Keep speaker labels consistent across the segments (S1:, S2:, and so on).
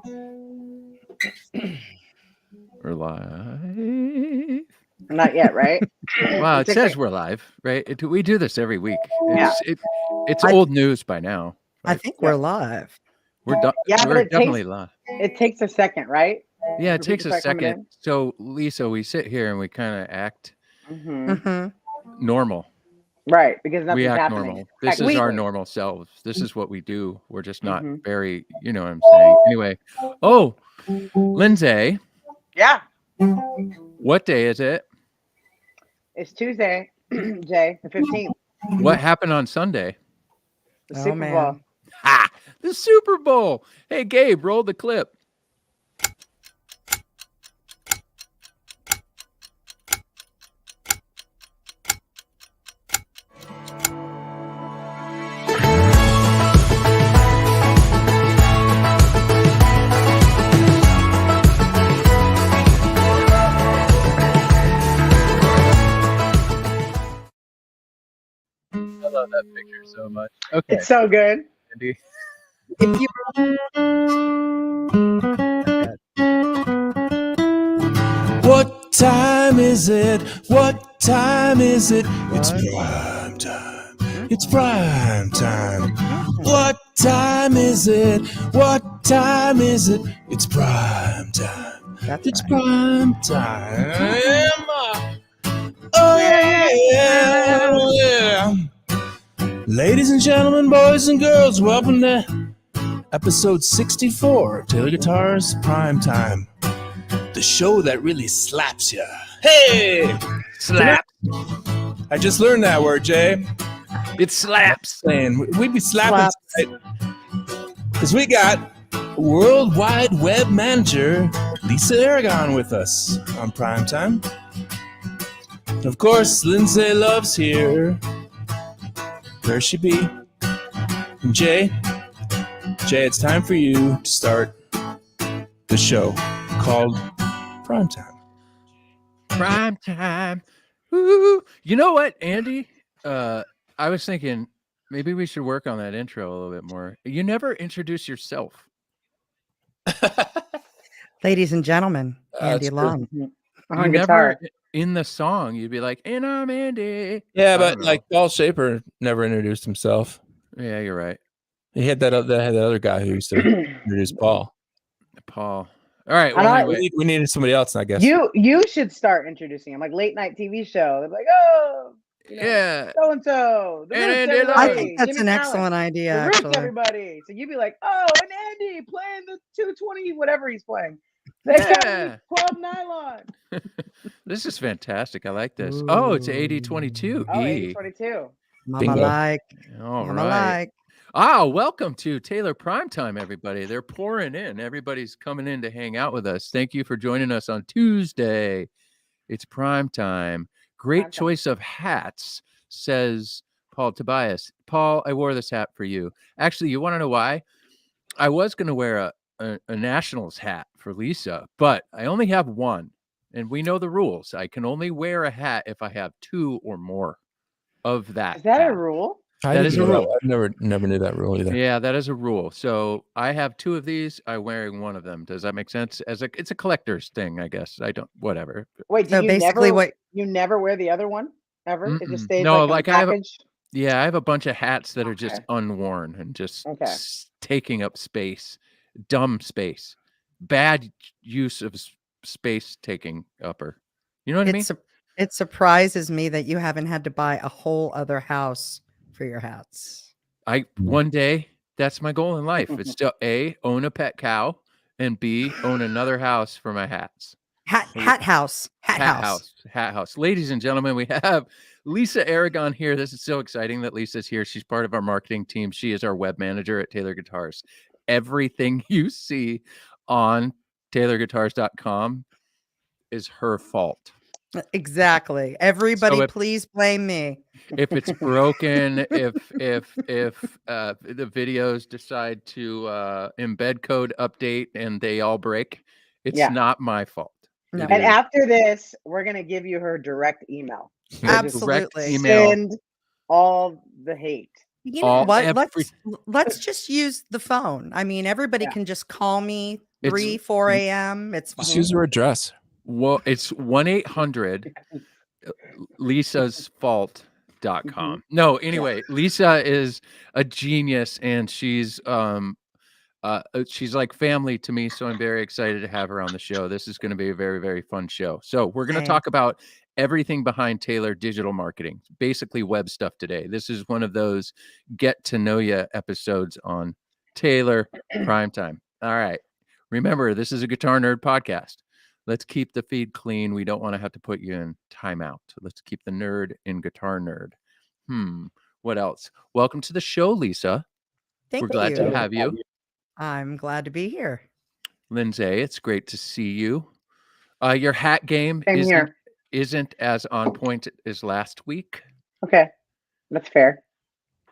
S1: We're live.
S2: Not yet, right?
S1: Wow, it says we're live, right? We do this every week.
S2: Yeah.
S1: It's old news by now.
S3: I think we're live.
S1: We're
S2: Yeah, but
S1: we're
S2: it
S1: definitely
S2: takes
S1: live.
S2: it takes a second, right?
S1: Yeah, it
S2: For
S1: takes
S2: people
S1: a
S2: to start coming
S1: second. So, Lisa, we sit here and we kind of act normal.
S2: Right, because
S1: We
S2: nothing's
S1: act
S2: happening.
S1: normal. This is our normal selves. This is what we do. We're just not very, you know what I'm saying. Anyway, Lindsay.
S2: Yeah.
S1: What day is it?
S2: It's Tuesday, Jay, the 15th.
S1: What happened on Sunday?
S2: The Super Bowl.
S1: Ah, the Super Bowl. Hey, Gabe, roll the clip. I love that picture so much. Okay.
S2: It's so good.
S1: Andy.
S4: What time is it? What time is it? It's prime time. It's prime time. What time is it? What time is it? It's prime time. It's prime time. Oh yeah. Ladies and gentlemen, boys and girls, welcome to episode 64 of Taylor Guitars Prime Time. The show that really slaps you. Hey!
S1: Slap.
S4: I just learned that word, Jay.
S1: It slaps.
S4: We'd be slapping tonight. Because we got World Wide Web Manager Lisa Aragon with us on Primetime. Of course, Lindsay Love's here. Where she be? And Jay, it's time for you to start the show called Primetime.
S1: Primetime. Woo. You know what, Andy? I was thinking maybe we should work on that intro a little bit more. You never introduce yourself.
S3: Ladies and gentlemen, Andy Long.
S1: You never in the song you'd be like, and I'm Andy.
S4: Yeah, but like Paul Shaper never introduced himself.
S1: Yeah, you're right.
S4: He had that other guy who used to introduce Paul.
S1: All right. Well, anyway.
S4: We needed somebody else, I guess.
S2: You should start introducing him, like late night TV show. They're like, oh,
S1: yeah,
S2: so and so.
S3: I think that's an excellent idea. Actually,
S2: everybody. So you'd be like, oh, and Andy playing the 220, whatever he's playing. They got Club Nylon.
S1: This is fantastic. I like this. Ooh. Oh, it's 8022.
S2: Oh, 8022.
S3: Mama like.
S1: All right. Welcome to Taylor Primetime, everybody. They're pouring in. Everybody's coming in to hang out with us. Thank you for joining us on Tuesday. It's Primetime. Great choice of hats, says Paul Tobias. Paul, I wore this hat for you. Actually, you want to know why? I was going to wear a Nationals hat for Lisa, but I only have one. And we know the rules. I can only wear a hat if I have two or more of that.
S2: Is that
S1: hat.
S2: A rule?
S4: That is a rule. I never knew that rule either.
S1: Yeah, that is a rule. So I have two of these. I'm wearing one of them. Does that make sense? It's a collector's thing, I guess. I don't. Whatever.
S2: Wait. So you never wear the other one ever? It just stays like
S1: I have a bunch of hats that are just unworn and just taking up space, dumb space, bad use of space taking upper. You know what I mean?
S3: It surprises me that you haven't had to buy a whole other house for your hats.
S1: One day, that's my goal in life. It's to A, own a pet cow, and B, own another house for my hats.
S3: Hat house.
S1: Ladies and gentlemen, we have Lisa Aragon here. This is so exciting that Lisa's here. She's part of our marketing team. She is our web manager at Taylor Guitars. Everything you see on taylorguitars.com is her fault.
S3: Exactly. Everybody, please blame me.
S1: If it's broken, if the videos decide to embed code update and they all break, it's not my fault.
S3: No.
S2: And after this, we're gonna give you her direct email.
S3: Absolutely.
S2: Send all the hate.
S3: You know what? Let's just use the phone. I mean, everybody can just call me 3, 4 a.m. It's
S4: Just
S3: fine.
S4: use her address.
S1: Well, it's 1-800 lisasfault.com. No, anyway, Lisa is a genius, and she's like family to me, so I'm very excited to have her on the show. This is going to be a very, very fun show. So we're going to talk about everything behind Taylor digital marketing, basically web stuff today. This is one of those get to know you episodes on Taylor Primetime. All right. Remember, this is a Guitar Nerd podcast. Let's keep the feed clean. We don't want to have to put you in timeout. Let's keep the nerd in Guitar Nerd. What else? Welcome to the show, Lisa.
S3: Thank
S1: We're glad to have you.
S3: I'm glad to be here.
S1: Lindsay, it's great to see you. Your hat game isn't as on point as last week.
S2: Okay, that's fair.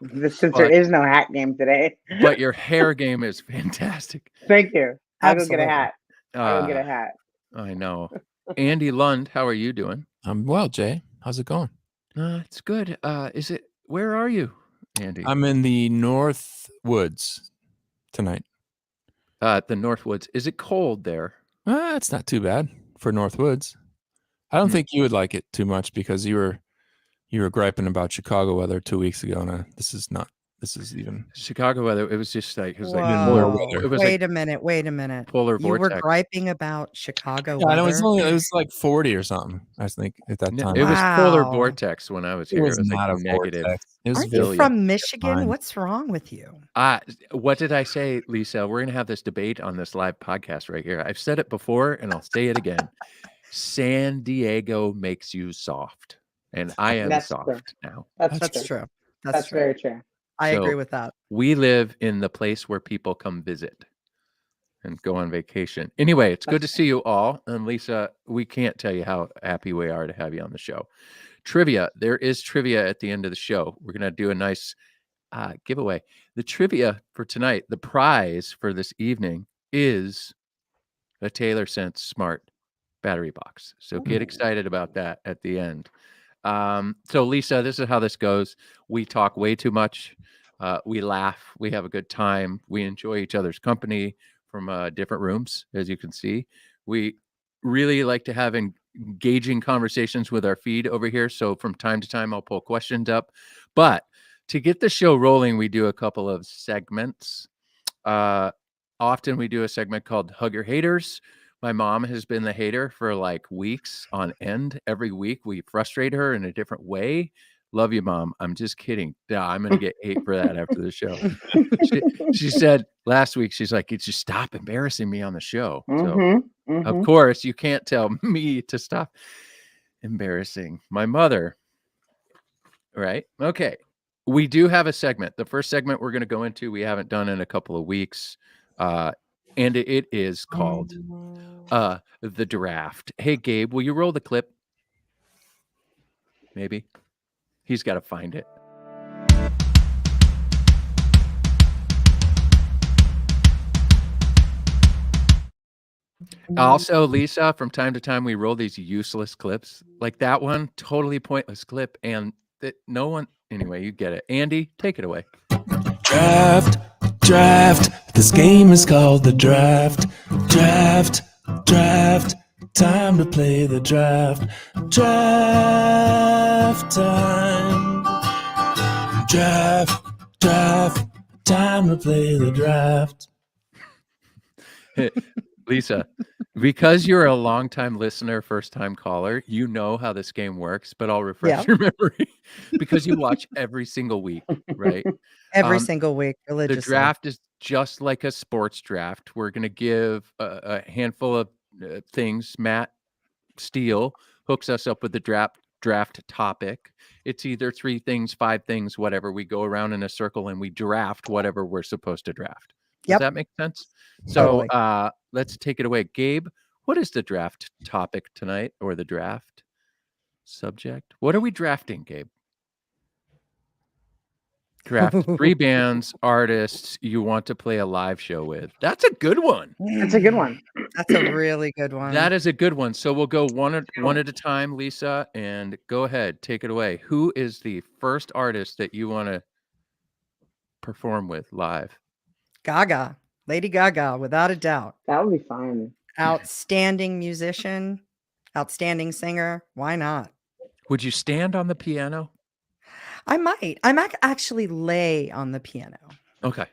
S2: Since there is no hat game today.
S1: But your hair game is fantastic.
S2: Thank you. I'll go
S3: Absolutely.
S2: get a hat. I'll go get a hat.
S1: I know. Andy Lund, how are you doing?
S4: I'm well, Jay. How's it going?
S1: It's good. Where are you, Andy?
S4: I'm in the North Woods tonight.
S1: The North Woods. Is it cold there?
S4: It's not too bad for North Woods. I don't think you would like it too much because you were griping about Chicago weather 2 weeks ago, and this is even
S1: Chicago weather. It was just like
S4: polar weather.
S1: It was
S3: wait a minute.
S1: Polar
S3: You were
S1: vortex.
S3: griping about Chicago
S4: Yeah,
S3: weather.
S4: it was like 40 or something. I think at that time.
S1: It was polar vortex when I was here.
S4: It was
S1: like
S4: not a
S1: negative.
S4: vortex. It was
S3: Aren't you from Michigan? What's wrong with you?
S1: What did I say, Lisa? We're going to have this debate on this live podcast right here. I've said it before, and I'll say it again. San Diego makes you soft, and I am soft now.
S3: That's true.
S2: That's very true.
S3: I agree with that.
S1: We live in the place where people come visit and go on vacation. Anyway, it's good to see you all. And Lisa, we can't tell you how happy we are to have you on the show. Trivia. There is trivia at the end of the show. We're going to do a nice giveaway. The trivia for tonight, the prize for this evening is a Taylor Sense Smart battery box. So get excited about that at the end. So Lisa, this is how this goes. We talk way too much. We laugh. We have a good time. We enjoy each other's company from different rooms, as you can see. We really like to have engaging conversations with our feed over here. So from time to time, I'll pull questions up. But to get the show rolling, we do a couple of segments. Often we do a segment called Hug Your Haters. My mom has been the hater for like weeks on end. Every week we frustrate her in a different way. Love you, Mom. I'm just kidding. Yeah, I'm going to get hate for that after the show. She said last week, she's like, "Could you stop embarrassing me on the show?" So, of course, you can't tell me to stop embarrassing my mother. Right? Okay. We do have a segment. The first segment we're going to go into, we haven't done in a couple of weeks. And it is called The Draft. Hey, Gabe, will you roll the clip? Maybe. He's got to find it. Also, Lisa, from time to time, we roll these useless clips. Like that one, totally pointless clip. And that no one, anyway, you get it. Andy, take it away.
S4: Draft. This game is called the draft. Draft. Time to play the draft. Draft time. Draft. Time to play the draft.
S1: Lisa, because you're a longtime listener, first-time caller, you know how this game works, but I'll refresh your memory because you watch every single week, right?
S3: Every single week, religiously.
S1: The draft is just like a sports draft. We're going to give a handful of things. Matt Steele hooks us up with the draft topic. It's either 3 things, 5 things, whatever. We go around in a circle and we draft whatever we're supposed to draft. Does that make sense? So let's take it away. Gabe, what is the draft topic tonight, or the draft subject? What are we drafting, Gabe? Draft 3 bands, artists you want to play a live show with. That's a good one.
S2: That's a good one.
S3: That's a really good one.
S1: That is a good one. So we'll go one at a time, Lisa, and go ahead. Take it away. Who is the first artist that you want to perform with live?
S3: Gaga. Lady Gaga, without a doubt.
S2: That would be fun.
S3: Outstanding musician, outstanding singer. Why not?
S1: Would you stand on the piano?
S3: I might. I might actually lay on the piano.
S1: Okay.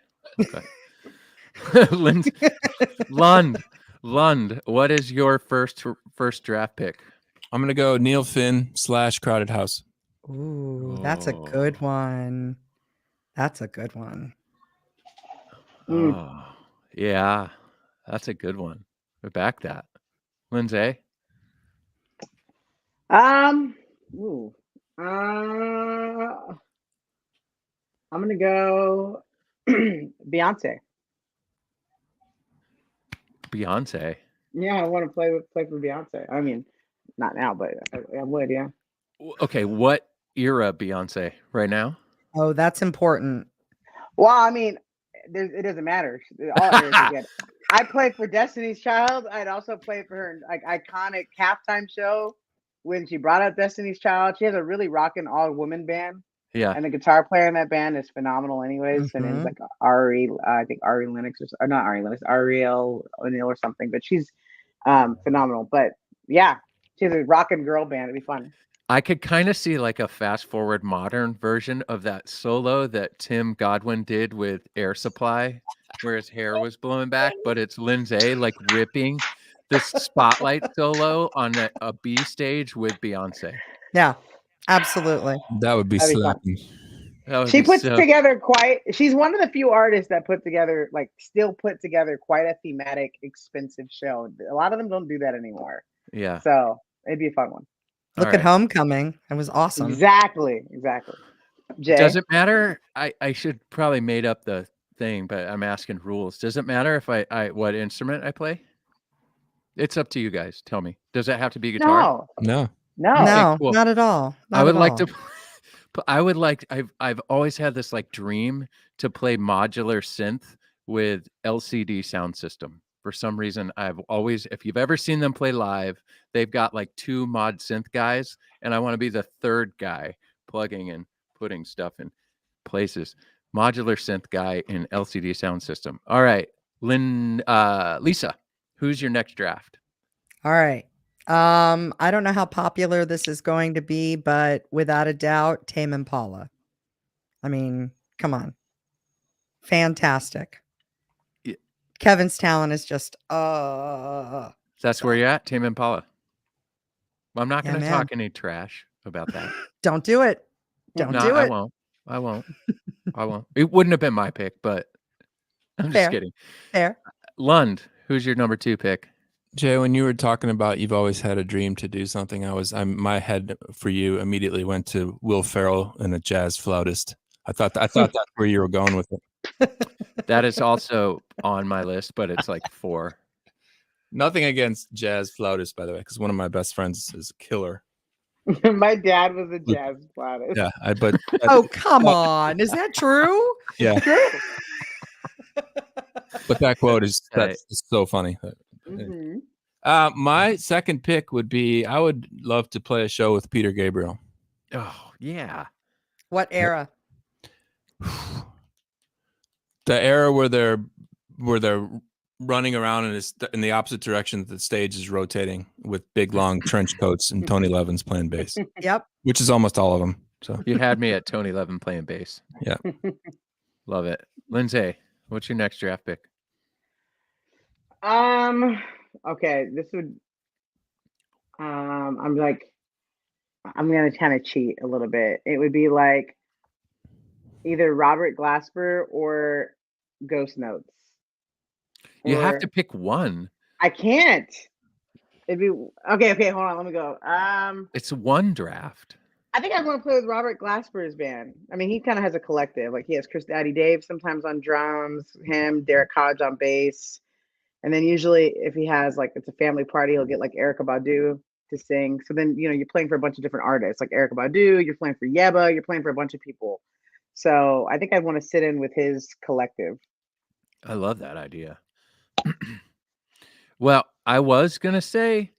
S1: Lund, what is your first draft pick?
S4: I'm gonna go Neil Finn / Crowded House.
S3: Ooh, that's a good one. That's a good one.
S1: Oh, yeah, that's a good one. We back that, Lindsay.
S2: Ooh. I'm gonna go Beyonce.
S1: Beyonce.
S2: Yeah, I want to play for Beyonce. I mean, not now, but I would. Yeah.
S1: Okay, what era Beyonce right now?
S3: Oh, that's important.
S2: Well, I mean, it doesn't matter. All eras are good. I played for Destiny's Child. I'd also play for her like iconic halftime show when she brought up Destiny's Child. She has a really rocking all woman band.
S1: Yeah.
S2: And the guitar player in that band is phenomenal anyways. And it's like I think Ari Lennox or not Ari Lennox, Ariel O'Neill or something. But she's phenomenal. But yeah, she's a rockin' girl band. It'd be fun.
S1: I could kind of see like a fast forward modern version of that solo that Tim Godwin did with Air Supply, where his hair was blowing back, but it's Lindsay like ripping this spotlight solo on a B stage with Beyonce.
S3: Yeah, absolutely.
S4: That would be slapping.
S2: She puts together she's one of the few artists that still put together quite a thematic, expensive show. A lot of them don't do that anymore.
S1: Yeah.
S2: So it'd be a fun one.
S3: Look at Homecoming. It was awesome.
S2: Exactly. Jay?
S1: Does it matter? I should probably made up the thing, but I'm asking rules. Does it matter if I what instrument I play? It's up to you guys. Tell me. Does it have to be guitar?
S4: No.
S3: Okay, cool. Not at all.
S1: I would like to. I've always had this like dream to play modular synth with LCD sound system. For some reason, if you've ever seen them play live, they've got like 2 mod synth guys, and I want to be the third guy plugging and putting stuff in places. Modular synth guy in LCD sound system. All right, Lisa, who's your next draft?
S3: All right. I don't know how popular this is going to be, but without a doubt, Tame Impala. I mean, come on. Fantastic.
S1: Yeah.
S3: Kevin's talent is just
S1: That's where you're at, Tame Impala. Well, I'm not going to talk any trash about that.
S3: Don't do it. Don't do it.
S1: I won't. It wouldn't have been my pick, but I'm just kidding.
S3: Fair.
S1: Lund, who's your number 2 pick?
S4: Jay, when you were talking about you've always had a dream to do something, my head for you immediately went to Will Ferrell and a jazz flautist. I thought that's where you were going with it.
S1: That is also on my list, but it's like 4.
S4: Nothing against jazz flautists, by the way, because one of my best friends is a killer.
S2: My dad was a jazz flautist.
S4: Yeah,
S3: oh, come on. Is that true?
S4: Yeah. But that quote is so funny. My second pick would be I would love to play a show with Peter Gabriel.
S1: Oh, yeah.
S3: What era?
S4: The era where they're running around in the opposite direction that the stage is rotating with big long trench coats and Tony Levin's playing bass.
S3: Yep.
S4: Which is almost all of them. So
S1: you had me at Tony Levin playing bass.
S4: Yeah.
S1: Love it. Lindsay, what's your next draft pick?
S2: Okay, this would I'm gonna kind of cheat a little bit. It would be like either Robert Glasper or Ghost Notes.
S1: You have to pick one.
S2: I can't. It'd be okay, hold on, let me go.
S1: It's one draft.
S2: I think I want to play with Robert Glasper's band. I mean, he kind of has a collective. Like he has Chris Daddy Dave sometimes on drums, him, Derek Hodge on bass. And then usually if he has like it's a family party, he'll get like Erykah Badu to sing. So then, you're playing for a bunch of different artists, like Erykah Badu, you're playing for Yeba, you're playing for a bunch of people. So I think I want to sit in with his collective.
S1: I love that idea. Well, I was going to say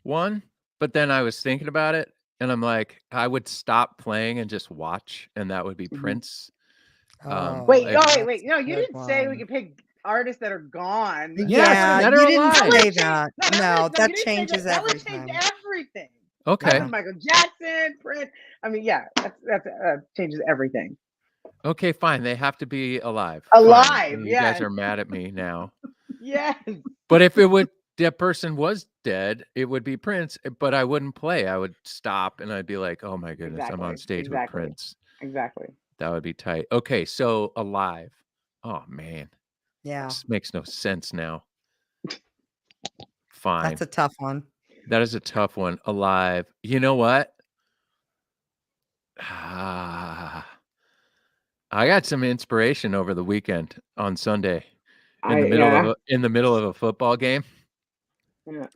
S1: one, but then I was thinking about it and I'm like, I would stop playing and just watch, and that would be Prince.
S2: Wait. No, you didn't say we could pick artists that are gone.
S3: Yeah,
S1: that
S3: you
S1: are
S3: didn't
S1: alive.
S3: say that.
S2: No,
S3: No,
S2: you
S3: that
S2: didn't say
S3: changes
S2: that would change
S3: everything.
S2: everything.
S1: Okay.
S2: That was Michael Jackson, Prince. I mean, yeah, that changes everything.
S1: Okay, fine. They have to be alive.
S2: Alive,
S1: Fine. You guys
S2: yes.
S1: are mad at me now.
S2: Yes.
S1: But if that person was dead, it would be Prince, but I wouldn't play. I would stop and I'd be like, oh my goodness, I'm on stage with Prince.
S2: Exactly.
S1: That would be tight. Okay, so alive. Oh man.
S3: Yeah.
S1: This makes no sense now. Fine.
S3: That's a tough one.
S1: That is a tough one. Alive. You know what? I got some inspiration over the weekend on Sunday in the middle of a football game.
S2: Yeah.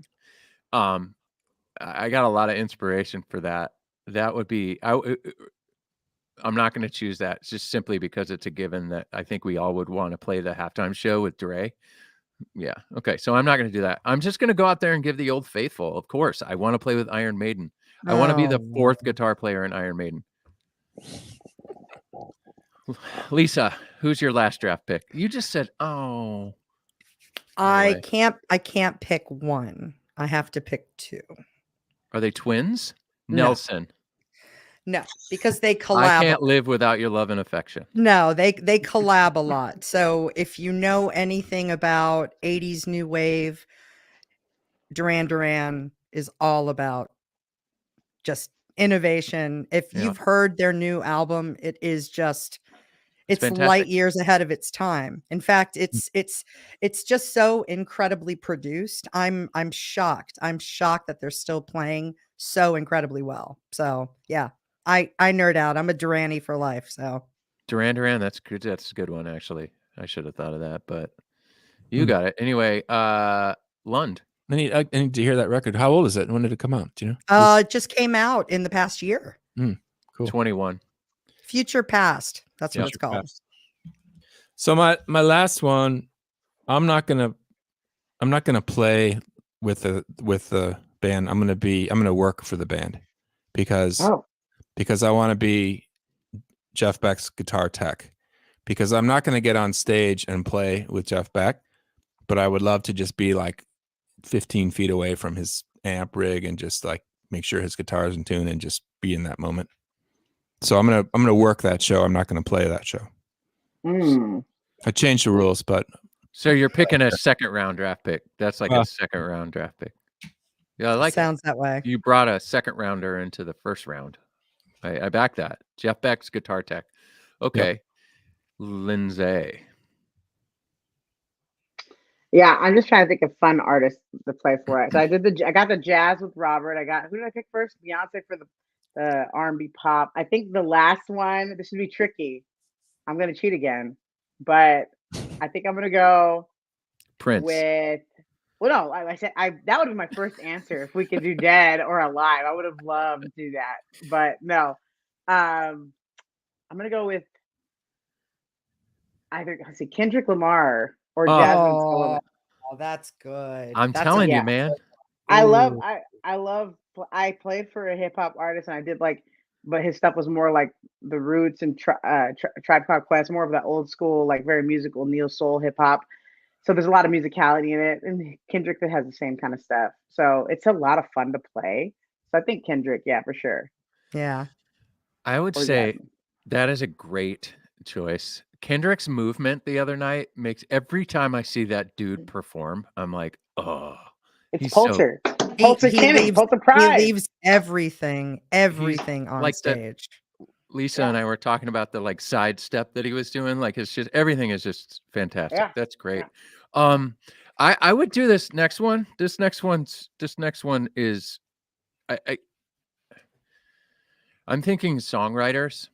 S1: I got a lot of inspiration for that. That would be I'm not going to choose that just simply because it's a given that I think we all would want to play the halftime show with Dre. Yeah. Okay. So I'm not going to do that. I'm just going to go out there and give the old faithful. Of course, I want to play with Iron Maiden. I want to be the fourth guitar player in Iron Maiden. Lisa, who's your last draft pick? You just said, oh.
S3: I can't pick one. I have to pick two.
S1: Are they twins?
S3: No.
S1: Nelson.
S3: No, because they collab.
S1: I can't live without your love and affection.
S3: No, they collab a lot. So if you know anything about 80s new wave, Duran Duran is all about just innovation. If you've heard their new album, it is just it's light years ahead of its time. In fact, it's just so incredibly produced. I'm shocked. I'm shocked that they're still playing so incredibly well. So yeah, I nerd out. I'm a Duranie for life. So
S1: Duran Duran, that's good. That's a good one, actually. I should have thought of that, but you got it. Anyway, Lund.
S4: I need to hear that record. How old is it? When did it come out? Do you know?
S3: It just came out in the past year.
S4: Cool.
S1: 21.
S3: Future Past. That's what it's called.
S4: Past. So my last one, I'm not gonna play with the band. I'm gonna work for the band because I want to be Jeff Beck's guitar tech, because I'm not gonna get on stage and play with Jeff Beck, but I would love to just be like 15 feet away from his amp rig and just like make sure his guitar is in tune and just be in that moment. So I'm gonna work that show. I'm not gonna play that show. I changed the rules, but
S1: so you're picking a second round draft pick. That's like a second round draft pick. Yeah, I like
S3: sounds that way.
S1: You brought a second rounder into the first round. I back that. Jeff Beck's guitar tech. Okay. Yep. Lindsay.
S2: Yeah, I'm just trying to think of fun artists to play for it. So I got the jazz with Robert. Who did I pick first? Beyonce for the R&B pop. I think the last one, this should be tricky. I'm gonna cheat again, but I think I'm gonna go
S1: Prince
S2: with. Well, no, I said that would be my first answer if we could do dead or alive. I would have loved to do that, but no. I'm gonna go with either Kendrick Lamar or Jasmine Sullivan.
S3: Oh, that's good.
S1: I'm telling you, man.
S2: I played for a hip hop artist, and I did but his stuff was more like the Roots and Tribe Called Quest, more of that old school, like very musical neo soul hip hop. So there's a lot of musicality in it, and Kendrick has the same kind of stuff. So it's a lot of fun to play. So I think Kendrick, yeah, for sure.
S3: Yeah,
S1: I would say that is a great choice. Kendrick's movement the other night makes every time I see that dude perform, I'm like, oh,
S2: it's Pulsar.
S3: Pulsar Pride. He leaves everything on stage.
S1: Lisa and I were talking about the like side step that he was doing. Like it's just everything is just fantastic. Yeah. That's great. Yeah. I would do this next one. This next one is I'm thinking songwriters,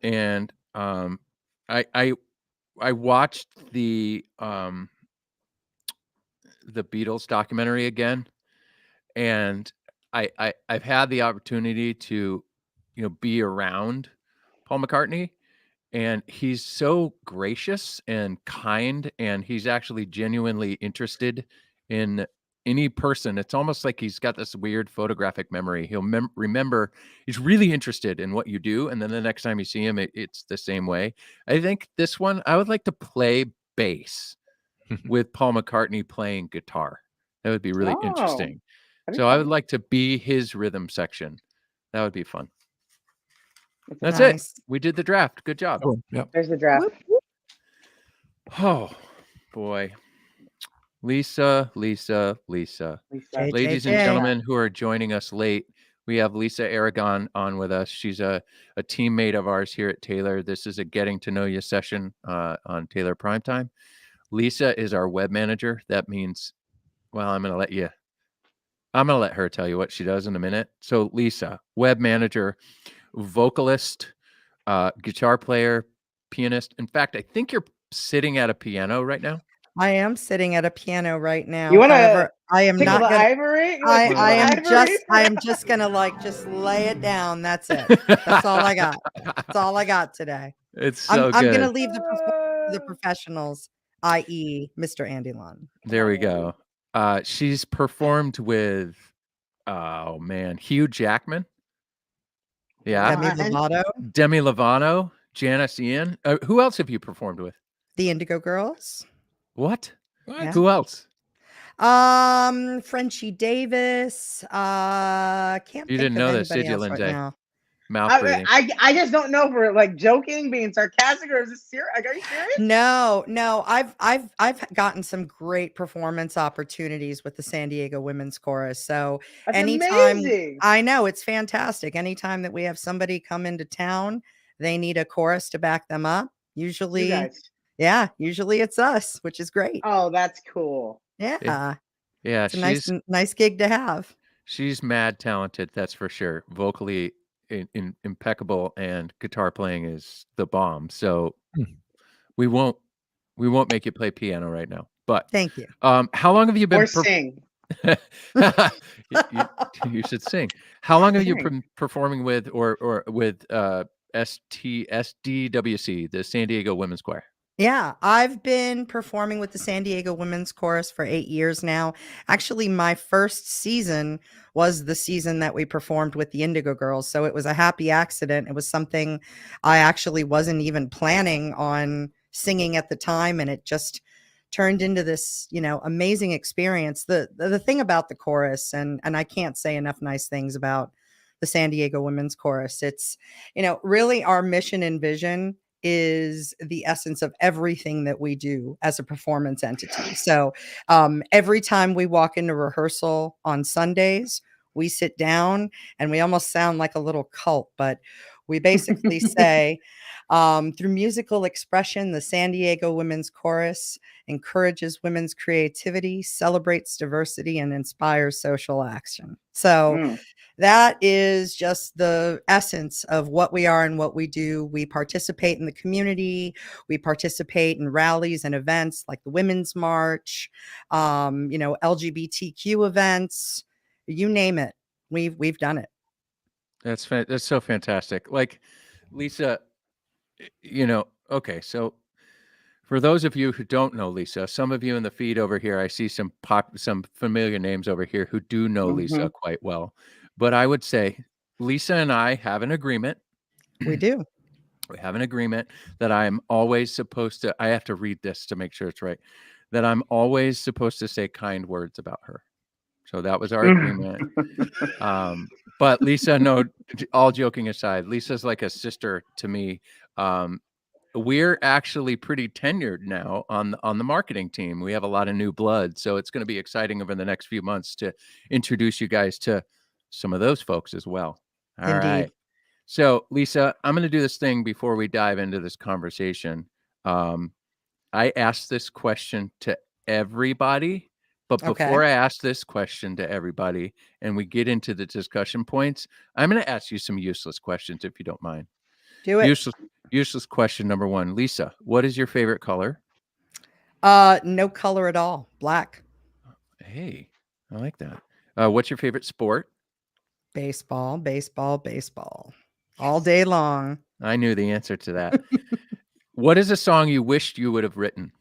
S1: and I watched the Beatles documentary again, and I've had the opportunity to be around Paul McCartney, and he's so gracious and kind, and he's actually genuinely interested in any person. It's almost like he's got this weird photographic memory. He'll remember, he's really interested in what you do, and then the next time you see him, it's the same way. I think this one, I would like to play bass with Paul McCartney playing guitar. That would be really
S2: Oh,
S1: interesting.
S2: that'd be
S1: So I would
S2: fun.
S1: like to be his rhythm section. That would be fun. That's it.
S3: Nice.
S1: We did the draft. Good job.
S4: Cool. Yep.
S2: There's the draft.
S3: Whoop, whoop.
S1: Oh boy. Lisa.
S2: Lisa.
S1: Ladies and
S3: JJJ.
S1: gentlemen who are joining us late, we have Lisa Aragon on with us. She's a teammate of ours here at Taylor. This is a getting to know you session on Taylor Primetime. Lisa is our web manager. That means, well, I'm going to let her tell you what she does in a minute. So Lisa, web manager, vocalist, guitar player, pianist. In fact, I think you're sitting at a piano right now.
S3: I am sitting at a piano right now.
S2: You want to
S3: However, I am
S2: tickle
S3: not
S2: the
S3: gonna.
S2: ivory? You wanna tickle
S3: I
S2: the
S3: am
S2: ivory?
S3: just gonna just lay it down. That's it. That's all I got. That's all I got today.
S1: It's so
S3: I'm
S1: good.
S3: gonna leave the performance to the professionals, i.e., Mr. Andy Lund.
S1: There we go. She's performed with, oh man, Hugh Jackman. Yeah. Demi Lovato, Janice Ian. Who else have you performed with?
S3: The Indigo Girls.
S1: What?
S3: Yeah.
S1: Who else?
S3: Frenchie Davis. Can't
S1: You
S3: think
S1: didn't
S3: of
S1: know this,
S3: anybody
S1: did you,
S3: else right
S1: Lindsay?
S3: now.
S1: Mouth breathing.
S2: I just don't know if we're like joking, being sarcastic, or is this serious? Like, are you serious?
S3: No. I've gotten some great performance opportunities with the San Diego Women's Chorus. So
S2: That's
S3: anytime,
S2: amazing.
S3: I know it's fantastic. Anytime that we have somebody come into town, they need a chorus to back them up. Usually,
S2: You guys.
S3: yeah, usually it's us, which is great.
S2: Oh, that's cool.
S3: Yeah,
S1: Yeah,
S3: it's a nice gig to have.
S1: She's mad talented, that's for sure. Vocally impeccable, and guitar playing is the bomb. So we won't make you play piano right now. But
S3: thank you.
S1: How long have you been?
S2: Or sing.
S1: you should sing. How long have you been performing with or with SDWC, the San Diego Women's Choir?
S3: Yeah, I've been performing with the San Diego Women's Chorus for 8 years now. Actually, my first season was the season that we performed with the Indigo Girls. So it was a happy accident. It was something I actually wasn't even planning on singing at the time. And it just turned into this, amazing experience. The thing about the chorus, and I can't say enough nice things about the San Diego Women's Chorus. It's, really our mission and vision is the essence of everything that we do as a performance entity. So every time we walk into rehearsal on Sundays, we sit down and we almost sound like a little cult, but we basically say, through musical expression, the San Diego Women's Chorus encourages women's creativity, celebrates diversity, and inspires social action. So that is just the essence of what we are and what we do. We participate in the community. We participate in rallies and events like the Women's March, LGBTQ events, you name it. We've done it.
S1: That's so fantastic. Like, Lisa, okay, so for those of you who don't know Lisa, some of you in the feed over here, I see some familiar names over here who do know Lisa quite well. But I would say Lisa and I have an agreement.
S3: We do.
S1: We have an agreement that I'm always supposed to, I have to read this to make sure it's right, that I'm always supposed to say kind words about her. So that was our agreement. But Lisa, no, all joking aside, Lisa's like a sister to me. We're actually pretty tenured now on the marketing team. We have a lot of new blood. So it's going to be exciting over the next few months to introduce you guys to some of those folks as well. All right. So Lisa, I'm going to do this thing before we dive into this conversation. I asked this question to everybody, but before I ask this question to everybody and we get into the discussion points, I'm going to ask you some useless questions if you don't mind.
S3: Do it.
S1: Useless question number 1. Lisa, what is your favorite color?
S3: No color at all. Black.
S1: Hey, I like that. What's your favorite sport?
S3: Baseball. All day long.
S1: I knew the answer to that. What is a song you wished you would have written?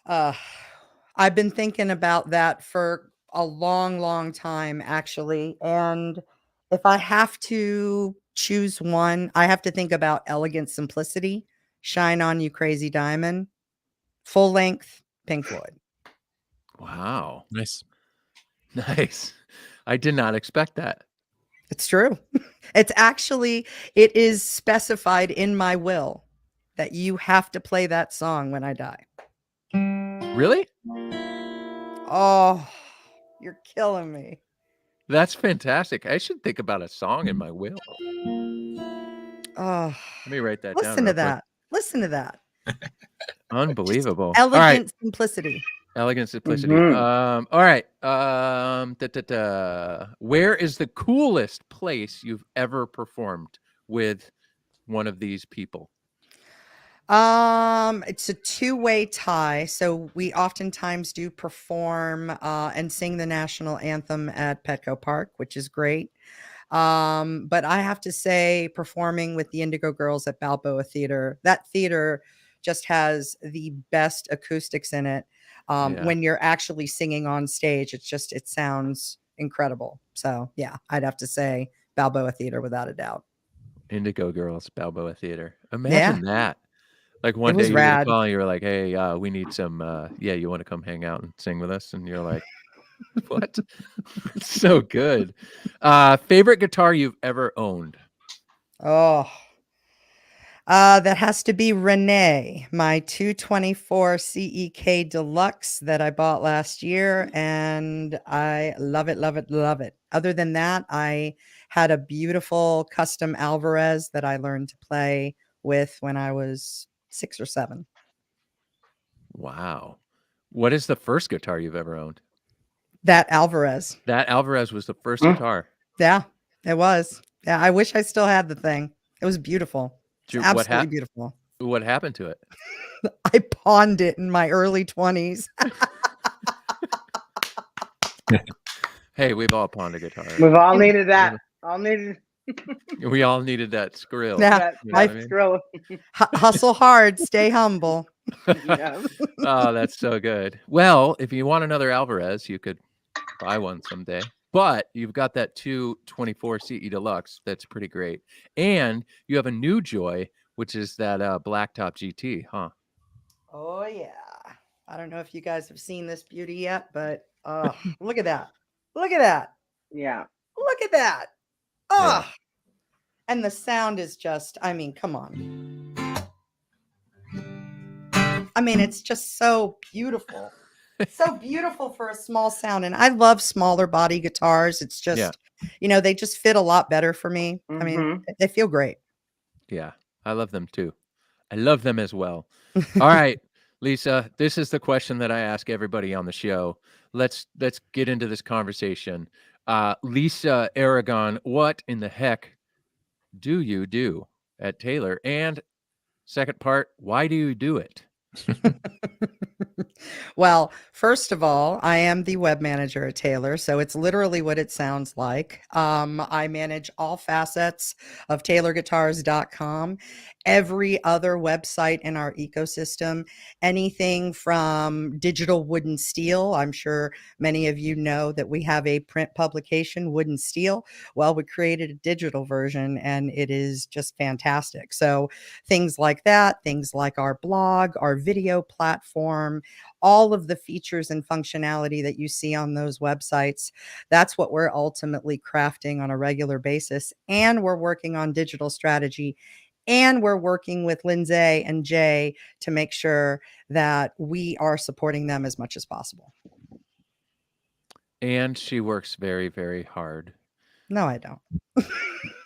S3: I've been thinking about that for a long, long time, actually. And if I have to choose one, I have to think about Elegant Simplicity, Shine On You Crazy Diamond. full length Pink Floyd.
S1: Wow.
S4: Nice.
S1: Nice. I did not expect that.
S3: It's true. It is specified in my will that you have to play that song when I die.
S1: Really?
S3: Oh, you're killing me.
S1: That's fantastic. I should think about a song in my will.
S3: Oh,
S1: Let me write that down
S3: listen
S1: real
S3: to
S1: quick.
S3: that. Listen to that.
S1: Unbelievable.
S3: Just
S1: All right.
S3: elegant simplicity.
S1: Elegant simplicity.
S2: Mhm.
S1: All right. Where is the coolest place you've ever performed with one of these people?
S3: It's a two-way tie. So we oftentimes do perform and sing the national anthem at Petco Park, which is great. But I have to say, performing with the Indigo Girls at Balboa Theater, that theater just has the best acoustics in it.
S1: Yeah.
S3: When you're actually singing on stage, it sounds incredible. So yeah, I'd have to say Balboa Theater without a doubt.
S1: Indigo Girls, Balboa Theater. Imagine that. Like
S3: It
S1: one day
S3: was
S1: you get a
S3: rad.
S1: call and you're like, hey, we need some, you want to come hang out and sing with us? And you're like, what? It's so good. Favorite guitar you've ever owned?
S3: Oh, that has to be Renee, my 224 CEK Deluxe that I bought last year, and I love it, love it, love it. Other than that, I had a beautiful custom Alvarez that I learned to play with when I was 6 or 7.
S1: Wow. What is the first guitar you've ever owned?
S3: That Alvarez.
S1: That Alvarez was the first guitar.
S3: Yeah, it was. Yeah, I wish I still had the thing. It was beautiful. It's absolutely beautiful.
S1: What happened to it?
S3: I pawned it in my early 20s.
S1: Hey, we've all pawned a guitar.
S2: We've all needed that.
S1: We all needed that skrill.
S3: Yeah,
S1: You know what I mean?
S2: Skrill.
S3: Hustle hard, stay humble.
S2: Yeah.
S1: Oh, that's so good. Well, if you want another Alvarez, you could buy one someday. But you've got that 224 CE Deluxe. That's pretty great. And you have a new joy, which is that Blacktop GT, huh?
S3: Oh, yeah. I don't know if you guys have seen this beauty yet, but look at that. Look at that.
S2: Yeah.
S3: Look at that. Oh,
S1: Yeah.
S3: And the sound is just, I mean, come on. I mean, it's just so beautiful. So beautiful for a small sound. And I love smaller body guitars. It's just, they just fit a lot better for me. I mean, they feel great.
S1: Yeah, I love them too. I love them as well. All right, Lisa, this is the question that I ask everybody on the show. Let's get into this conversation. Lisa Aragon, what in the heck do you do at Taylor? And second part, why do you do it?
S3: Well, first of all, I am the web manager at Taylor, so it's literally what it sounds like. I manage all facets of TaylorGuitars.com, every other website in our ecosystem, anything from digital Wood and Steel. I'm sure many of you know that we have a print publication, Wood and Steel. Well, we created a digital version, and it is just fantastic. So things like that, things like our blog, our video platform, all of the features and functionality that you see on those websites, that's what we're ultimately crafting on a regular basis. And we're working on digital strategy. And we're working with Lindsay and Jay to make sure that we are supporting them as much as possible.
S1: And she works very, very hard.
S3: No, I don't.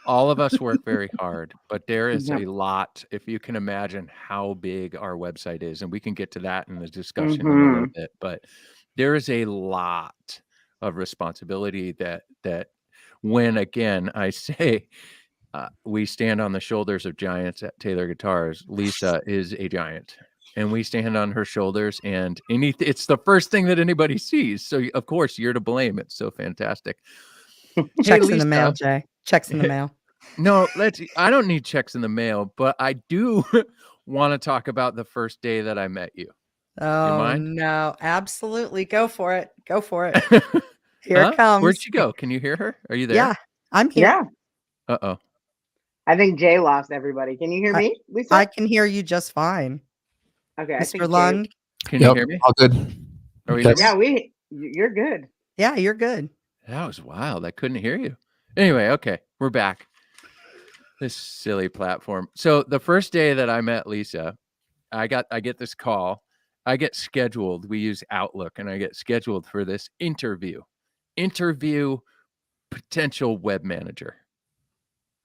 S1: All of us work very hard, but there is a lot, if you can imagine how big our website is, and we can get to that in the discussion in a little bit, but there is a lot of responsibility that when, again, I say we stand on the shoulders of giants at Taylor Guitars, Lisa is a giant. And we stand on her shoulders, and it's the first thing that anybody sees. So, of course, you're to blame. It's so fantastic.
S3: Checks in the mail, Jay. Checks in the mail.
S1: No, I don't need checks in the mail, but I do want to talk about the first day that I met you.
S3: Oh, no. Absolutely. Go for it. Go for it. Here it comes.
S1: Where'd she go? Can you hear her? Are you there?
S3: Yeah, I'm here.
S2: Yeah.
S1: Uh-oh.
S2: I think Jay lost everybody. Can you hear me, Lisa?
S3: I can hear you just fine.
S2: Okay.
S3: Mr. Lund,
S1: Can you hear me?
S4: All good.
S1: Are we
S4: Yes.
S1: good?
S2: Yeah, you're good.
S3: Yeah, you're good.
S1: That was wild. I couldn't hear you. Anyway, okay, we're back. This silly platform. So the first day that I met Lisa, I get this call. I get scheduled. We use Outlook, and I get scheduled for this interview potential web manager.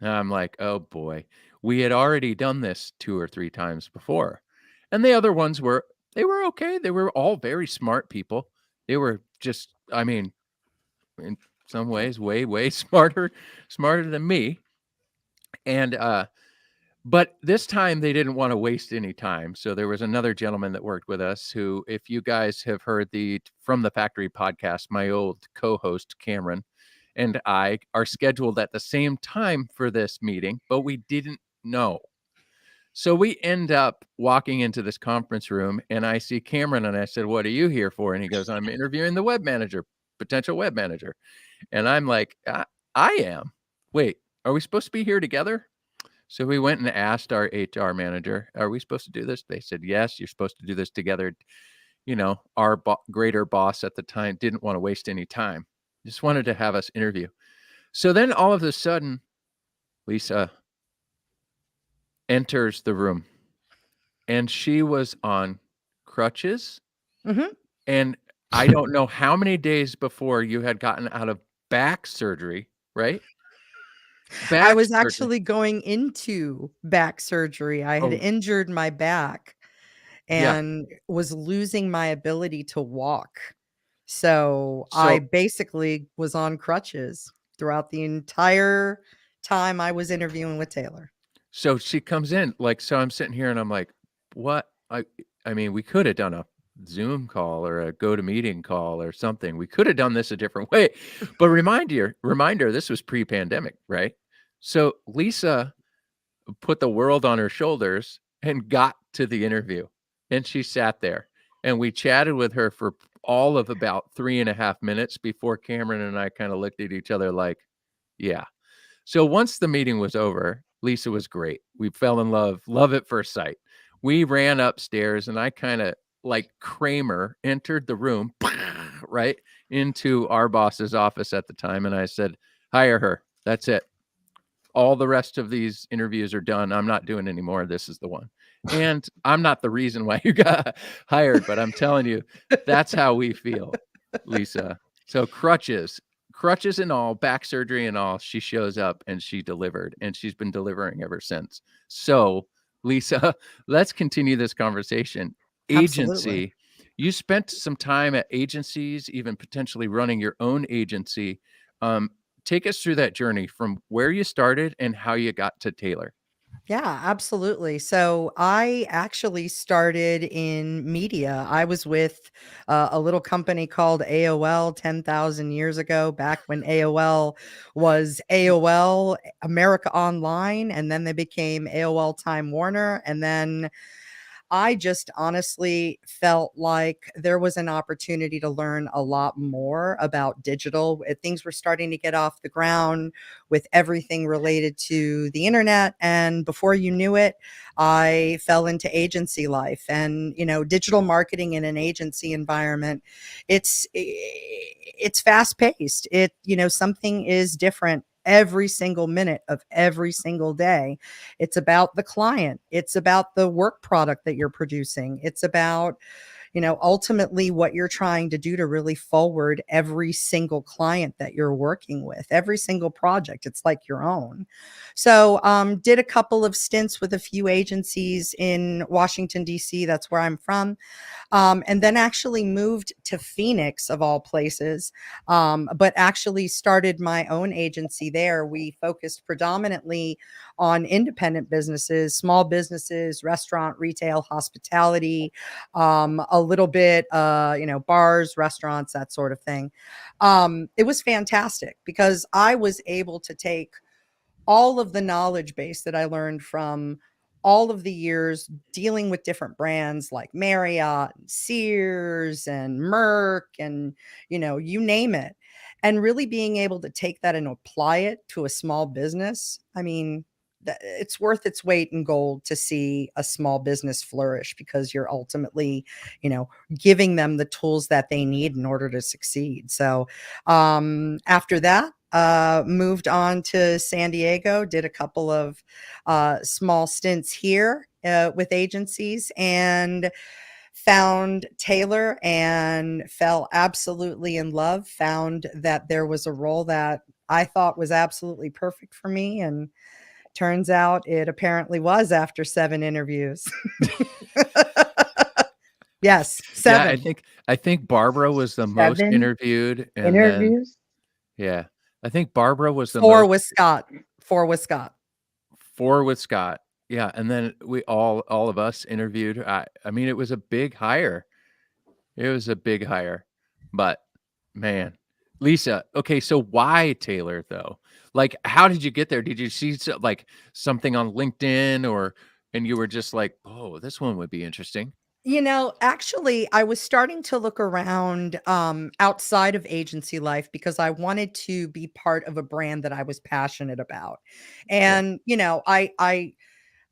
S1: And I'm like, oh boy, we had already done this 2 or 3 times before. And the other ones were okay. They were all very smart people. They were just, I mean, in some ways, way smarter than me. And but this time they didn't want to waste any time. So there was another gentleman that worked with us who, if you guys have heard the From the Factory podcast, my old co-host Cameron and I are scheduled at the same time for this meeting, but we didn't know. So we end up walking into this conference room, and I see Cameron, and I said, "What are you here for?" And he goes, "I'm interviewing the web manager, potential web manager." And I'm like, I am. Wait, are we supposed to be here together? So we went and asked our HR manager, "Are we supposed to do this?" They said, "Yes, you're supposed to do this together." You know, our greater boss at the time didn't want to waste any time. Just wanted to have us interview. So then all of a sudden, Lisa enters the room, and she was on crutches.
S3: Mhm.
S1: And I don't know how many days before you had gotten out of back surgery, right?
S3: I
S1: Back
S3: was
S1: surgery.
S3: actually going into back surgery. I had
S1: Oh,
S3: injured my back
S1: yeah.
S3: and was losing my ability to walk. So I
S1: So
S3: basically was on crutches throughout the entire time I was interviewing with Taylor.
S1: so she comes in, like, so I'm sitting here and I'm like, what? I mean, we could have done a Zoom call or a GoToMeeting call or something. We could have done this a different way. But reminder, this was pre-pandemic, right? So Lisa put the world on her shoulders and got to the interview. And she sat there and we chatted with her for all of about 3.5 minutes before Cameron and I kind of looked at each other like, yeah. So once the meeting was over, Lisa was great. We fell in love at first sight. We ran upstairs and I kind of like Kramer entered the room right into our boss's office at the time. And I said, hire her. That's it. All the rest of these interviews are done. I'm not doing any more. This is the one. And I'm not the reason why you got hired, but I'm telling you, that's how we feel, Lisa. So crutches and all, back surgery and all, she shows up and she delivered, and she's been delivering ever since. So, Lisa, let's continue this conversation.
S3: Absolutely.
S1: Agency. You spent some time at agencies, even potentially running your own agency. Take us through that journey from where you started and how you got to Taylor.
S3: Yeah, absolutely. So I actually started in media. I was with a little company called AOL 10,000 years ago, back when AOL was AOL America Online, and then they became AOL Time Warner. And then I just honestly felt like there was an opportunity to learn a lot more about digital. Things were starting to get off the ground with everything related to the internet. And before you knew it, I fell into agency life. And, you know, digital marketing in an agency environment, it's fast paced. Something is different every single minute of every single day. It's about the client. It's about the work product that you're producing. It's about, ultimately what you're trying to do to really forward every single client that you're working with, every single project. It's like your own. So, did a couple of stints with a few agencies in Washington, D.C. That's where I'm from. And then actually moved to Phoenix, of all places, but actually started my own agency there. We focused predominantly on independent businesses, small businesses, restaurant, retail, hospitality, a little bit, bars, restaurants, that sort of thing. It was fantastic because I was able to take all of the knowledge base that I learned from all of the years dealing with different brands like Marriott and Sears and Merck and, you name it, and really being able to take that and apply it to a small business. I mean, it's worth its weight in gold to see a small business flourish, because you're ultimately, giving them the tools that they need in order to succeed. So after that, moved on to San Diego, did a couple of small stints here with agencies, and found Taylor and fell absolutely in love, found that there was a role that I thought was absolutely perfect for me, and turns out it apparently was after 7 interviews. Yes,
S1: Yeah,
S3: 7.
S1: I think Barbara was the most
S2: 7
S1: interviewed, and then
S2: interviews.
S1: yeah, I think Barbara was the
S3: 4
S1: most
S3: with Scott. 4 with Scott.
S1: 4 with Scott. Yeah, and then we all of us interviewed. I mean, it was a big hire. It was a big hire, but man, Lisa. Okay, so why Taylor though? Like, how did you get there? Did you see like something on LinkedIn, and you were just like, oh, this one would be interesting?
S3: Actually, I was starting to look around outside of agency life, because I wanted to be part of a brand that I was passionate about.
S1: Yeah.
S3: And,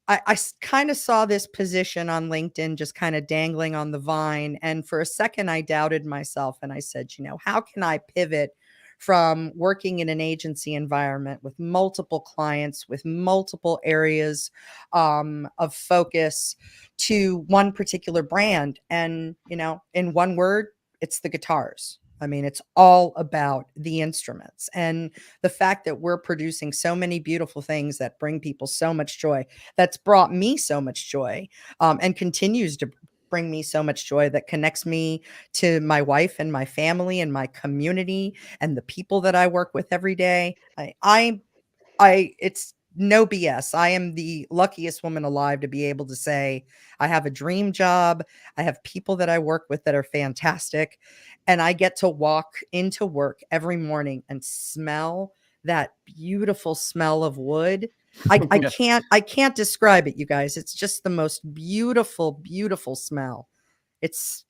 S3: I kind of saw this position on LinkedIn just kind of dangling on the vine. And for a second, I doubted myself. And I said, how can I pivot from working in an agency environment with multiple clients, with multiple areas of focus, to one particular brand? And, in one word, it's the guitars. I mean, it's all about the instruments, and the fact that we're producing so many beautiful things that bring people so much joy, that's brought me so much joy, and continues to bring me so much joy, that connects me to my wife and my family and my community and the people that I work with every day. It's no BS. I am the luckiest woman alive to be able to say I have a dream job. I have people that I work with that are fantastic. And I get to walk into work every morning and smell that beautiful smell of wood.
S1: Yeah.
S3: I can't describe it, you guys. It's just the most beautiful, beautiful smell. It's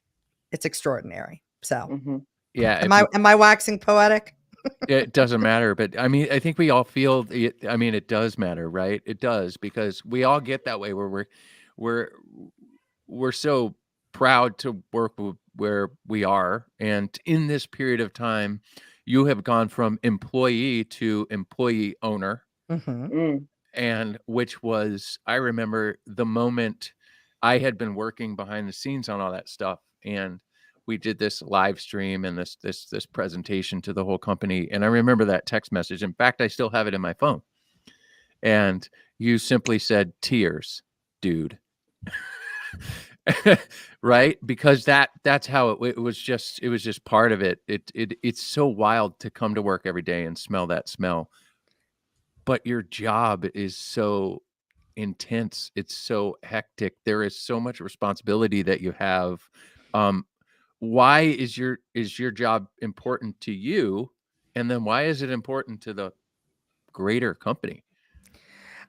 S3: extraordinary. So
S2: Mm-hmm.
S1: Yeah.
S3: am I waxing poetic?
S1: It doesn't matter, but I mean, I think we all feel it. I mean, it does matter, right? It does, because we all get that way where we're we're so proud to work where we are, and in this period of time, you have gone from employee to employee owner,
S3: Mm-hmm.
S2: Mm.
S1: and which was, I remember the moment I had been working behind the scenes on all that stuff, and we did this live stream and this presentation to the whole company, and I remember that text message. In fact, I still have it in my phone, and you simply said, "Tears, dude." Right, because that's how it was. Just part of it. It's so wild to come to work every day and smell that smell, but your job is so intense. It's so hectic. There is so much responsibility that you have. Um, why is your job important to you? And then why is it important to the greater company?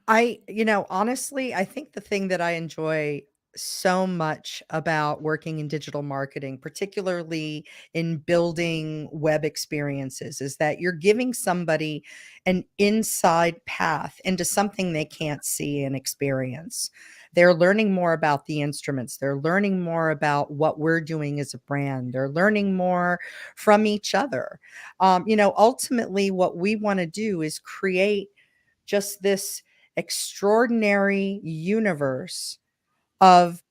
S3: Honestly, I think the thing that I enjoy so much about working in digital marketing, particularly in building web experiences, is that you're giving somebody an inside path into something they can't see and experience. They're learning more about the instruments. They're learning more about what we're doing as a brand. They're learning more from each other. Ultimately, what we want to do is create just this extraordinary universe of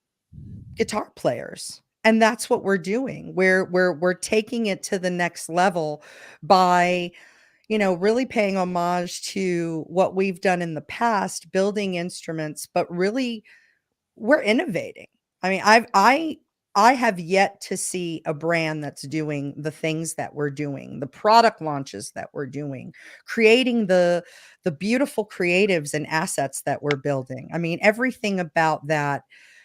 S3: guitar players. And that's what we're doing. We're taking it to the next level by, really paying homage to what we've done in the past, building instruments, but really we're innovating. I mean, I have yet to see a brand that's doing the things that we're doing, the product launches that we're doing, creating the beautiful creatives and assets that we're building. I mean, everything about that,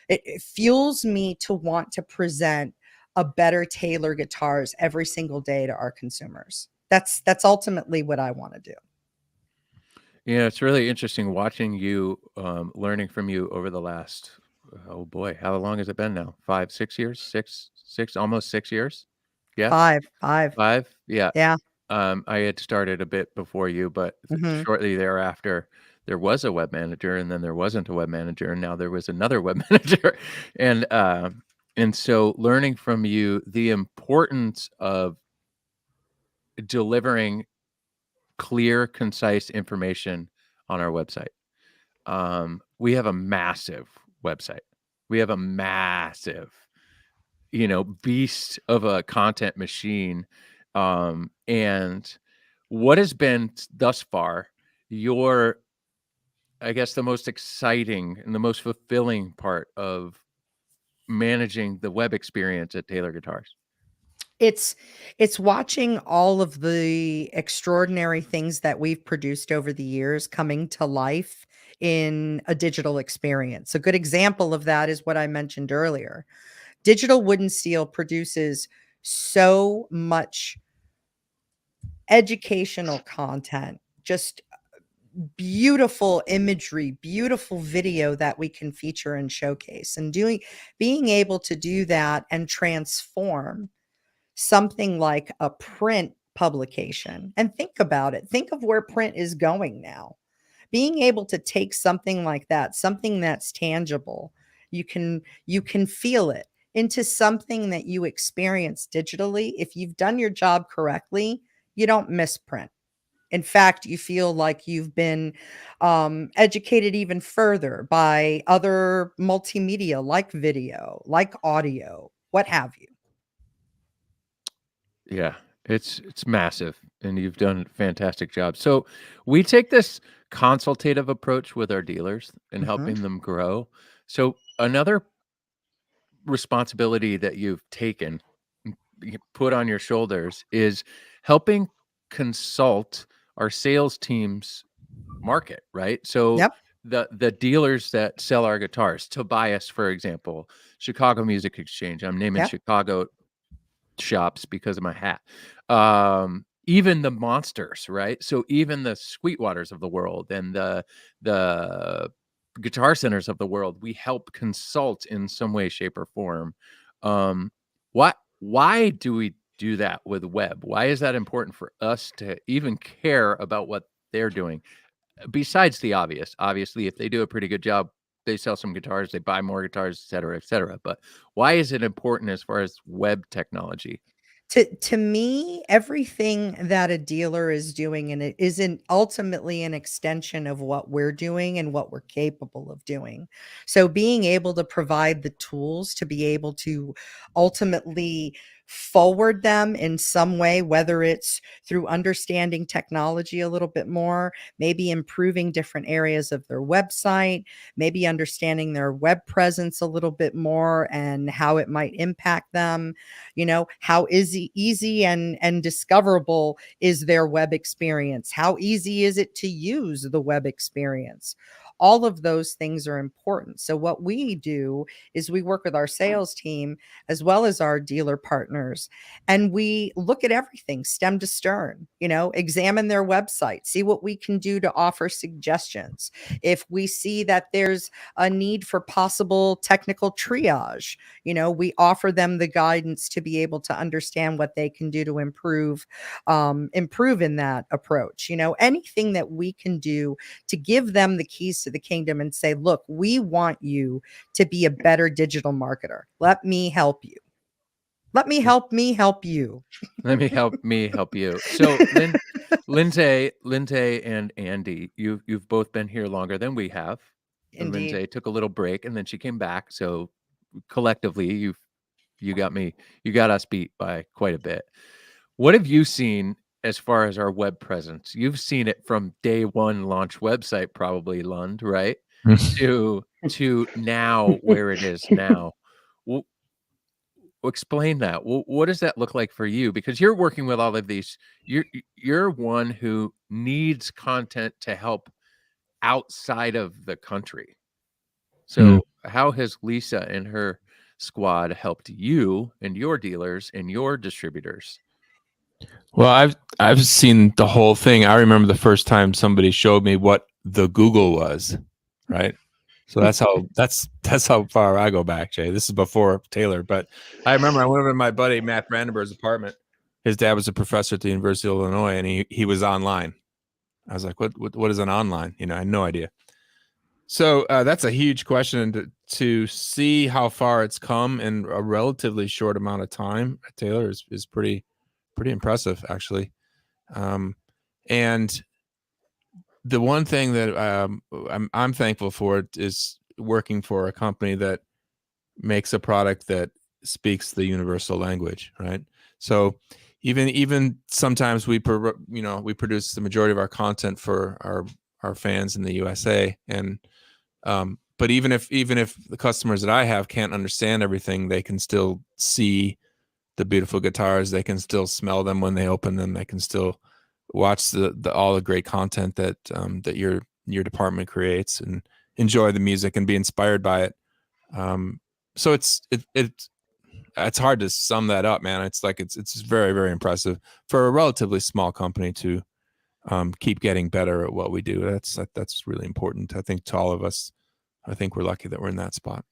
S3: it fuels me to want to present a better Taylor guitars every single day to our consumers. That's ultimately what I want to do.
S1: Yeah, it's really interesting watching you, learning from you over the last, oh boy, how long has it been now? 5, 6 years? 6, almost 6 years? Yeah,
S3: 5.
S1: 5? Yeah.
S3: Yeah.
S1: I had started a bit before you, but
S3: Mhm.
S1: shortly thereafter, there was a web manager, and then there wasn't a web manager, and now there was another web manager. And so learning from you the importance of delivering clear, concise information on our website. We have a massive website. We have a massive, beast of a content machine. And what has been thus far I guess, the most exciting and the most fulfilling part of managing the web experience at Taylor Guitars?
S3: It's watching all of the extraordinary things that we've produced over the years coming to life in a digital experience. A good example of that is what I mentioned earlier. Digital Wood and Steel produces so much educational content, just beautiful imagery, beautiful video that we can feature and showcase, and being able to do that and transform something like a print publication. And think about it. Think of where print is going now. Being able to take something like that, something that's tangible, you can feel it, into something that you experience digitally. If you've done your job correctly, you don't miss print. In fact, you feel like you've been educated even further by other multimedia, like video, like audio, what have you.
S1: Yeah, it's massive, and you've done a fantastic job. So we take this consultative approach with our dealers and helping them grow. So another responsibility that you've taken, you put on your shoulders, is helping consult our sales team's market, right? So
S3: Yep.
S1: the dealers that sell our guitars, Tobias, for example, Chicago Music Exchange. I'm naming
S3: Yep.
S1: Chicago shops because of my hat. Even the monsters, right? So even the Sweetwaters of the world and the Guitar Centers of the world, we help consult in some way, shape, or form. Why do we do that with web? Why is that important for us to even care about what they're doing? Besides the obvious, obviously, if they do a pretty good job, they sell some guitars, they buy more guitars, et cetera, et cetera. But why is it important as far as web technology?
S3: To me, everything that a dealer is doing, and it isn't ultimately an extension of what we're doing and what we're capable of doing. So being able to provide the tools to be able to ultimately forward them in some way, whether it's through understanding technology a little bit more, maybe improving different areas of their website, maybe understanding their web presence a little bit more and how it might impact them. How easy and discoverable is their web experience? How easy is it to use the web experience? All of those things are important. So what we do is we work with our sales team as well as our dealer partners, and we look at everything stem to stern, examine their website, see what we can do to offer suggestions. If we see that there's a need for possible technical triage, we offer them the guidance to be able to understand what they can do to improve in that approach. Anything that we can do to give them the keys to the kingdom and say, look, we want you to be a better digital marketer. Let me help you. Let me help you.
S1: Let me help you. So Lindsay and Andy, you've both been here longer than we have.
S3: Indeed.
S1: Lindsay took a little break and then she came back. So collectively, you got us beat by quite a bit. What have you seen as far as our web presence? You've seen it from day one launch website, probably, Lund, right? to now where it is now. Well, explain that. What does that look like for you? Because you're working with all of these. You're one who needs content to help outside of the country. So how has Lisa and her squad helped you and your dealers and your distributors?
S4: Well, I've seen the whole thing. I remember the first time somebody showed me what the Google was, right? So that's how far I go back, Jay. This is before Taylor, but I remember I went over to my buddy Matt Brandenburg's apartment. His dad was a professor at the University of Illinois, and he was online. I was like, what is an online? I had no idea. So that's a huge question to see how far it's come in a relatively short amount of time. Taylor is pretty impressive, actually. And the one thing that I'm thankful for is working for a company that makes a product that speaks the universal language, right? So even sometimes we produce the majority of our content for our fans in the USA, and but even if the customers that I have can't understand everything, they can still see the beautiful guitars. They can still smell them when they open them. They can still watch all the great content that that your department creates and enjoy the music and be inspired by it. So it's hard to sum that up, man. It's like it's very, very impressive for a relatively small company to keep getting better at what we do. That's really important, I think, to all of us. I think we're lucky that we're in that spot.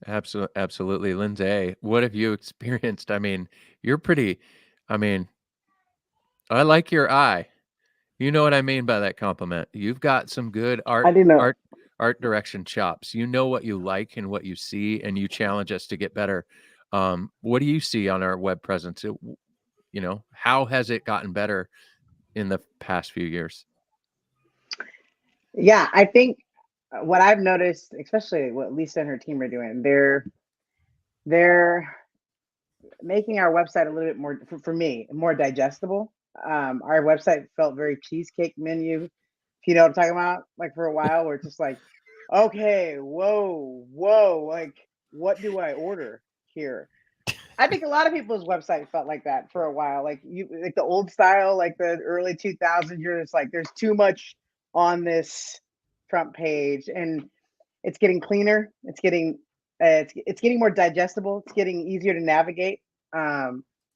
S1: Absolutely. Lindsay, what have you experienced? I mean, you're pretty, I mean, I like your eye. You know what I mean by that compliment. You've got some good
S2: I do know.
S1: art direction chops. You know what you like and what you see, and you challenge us to get better. What do you see on our web presence? How has it gotten better in the past few years?
S2: Yeah, I think what I've noticed, especially what Lisa and her team are doing, they're making our website a little bit more, for me, more digestible. Our website felt very cheesecake menu, if you know what I'm talking about, like for a while, where it's just like, okay, whoa, like what do I order here? I think a lot of people's website felt like that for a while. Like like the old style, like the early 2000s, you're just like, there's too much on this front page, and it's getting cleaner. It's getting more digestible. It's getting easier to navigate. I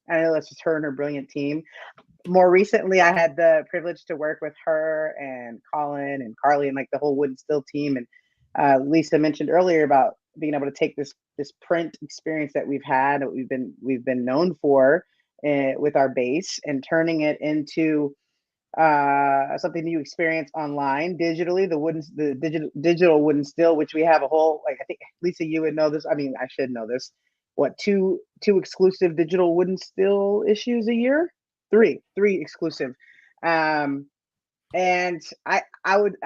S2: know that's just her and her brilliant team. More recently, I had the privilege to work with her and Colin and Carly and like the whole Wood and Still team. And Lisa mentioned earlier about being able to take this print experience that we've had, that we've been known for with our base, and turning it into something you experience online digitally. The digital Wood and Still, which we have a whole, like, I think Lisa, you would know this. I mean, I should know this. What, two exclusive digital Wood and Still issues a year? Three exclusive. And I would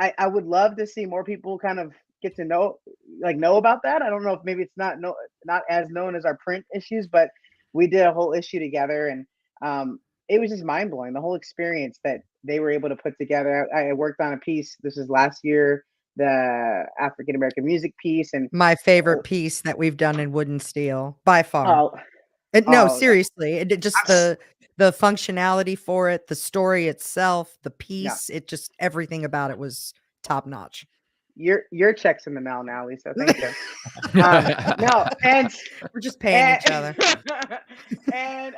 S2: love to see more people kind of get to know about that. I don't know if maybe it's not as known as our print issues, but we did a whole issue together, and it was just mind blowing, the whole experience that they were able to put together. I worked on a piece, this is last year, the African American music piece, and
S3: My favorite piece that we've done in Wood and Steel by far.
S2: oh,
S3: No,
S2: oh,
S3: seriously, it just the functionality for it, the story itself, the
S2: yeah,
S3: piece, it just everything about it was top notch.
S2: your check's in the mail now, Lisa. Thank you. No, and
S3: We're just paying each other.
S2: and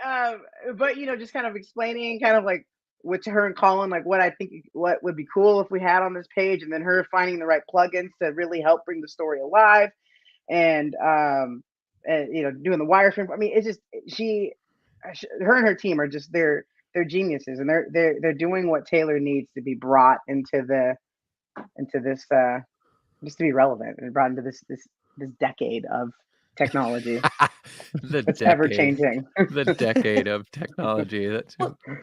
S2: but just kind of explaining, kind of like with her and Colin, like what I think what would be cool if we had on this page, and then her finding the right plugins to really help bring the story alive, and doing the wireframe. I mean, it's just her and her team are just they're geniuses, and they're doing what Taylor needs to be brought into this just to be relevant, and brought into this decade of technology. It's ever changing.
S1: The decade of technology. That's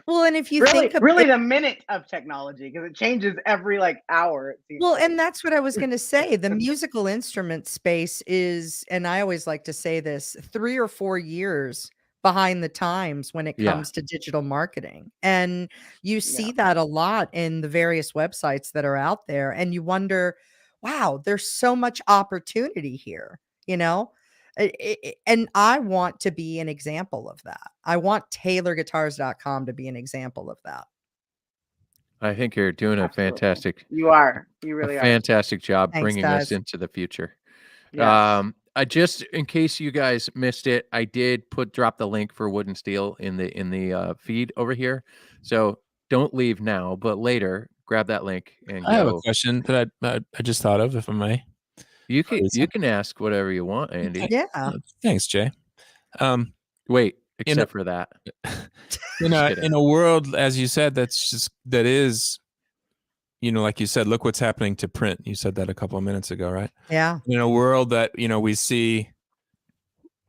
S3: Well, and if you
S2: really,
S3: think
S2: really the minute of technology, because it changes every hour. It seems
S3: well,
S2: like.
S3: and that's what I was going to say. The musical instrument space is, and I always like to say this, 3 or 4 years behind the times when it comes to digital marketing. And you see that a lot in the various websites that are out there. And you wonder, wow, there's so much opportunity here, And I want to be an example of that. I want TaylorGuitars.com to be an example of that.
S1: I think you're doing a fantastic.
S2: You are. You really are.
S1: Fantastic job.
S3: Thanks,
S1: bringing
S3: guys.
S1: us into the future.
S2: Yes.
S1: I just, in case you guys missed it, I did drop the link for Wood and Steel in the feed over here. So don't leave now, but later grab that link and
S4: I have a
S1: go.
S4: question that I just thought of, if I may.
S1: You can ask whatever you want, Andy.
S3: Yeah.
S4: Thanks, Jay.
S1: Wait, except for that.
S4: In a world, as you said, that is like you said, look what's happening to print. You said that a couple of minutes ago, right?
S3: Yeah.
S4: In a world that, we see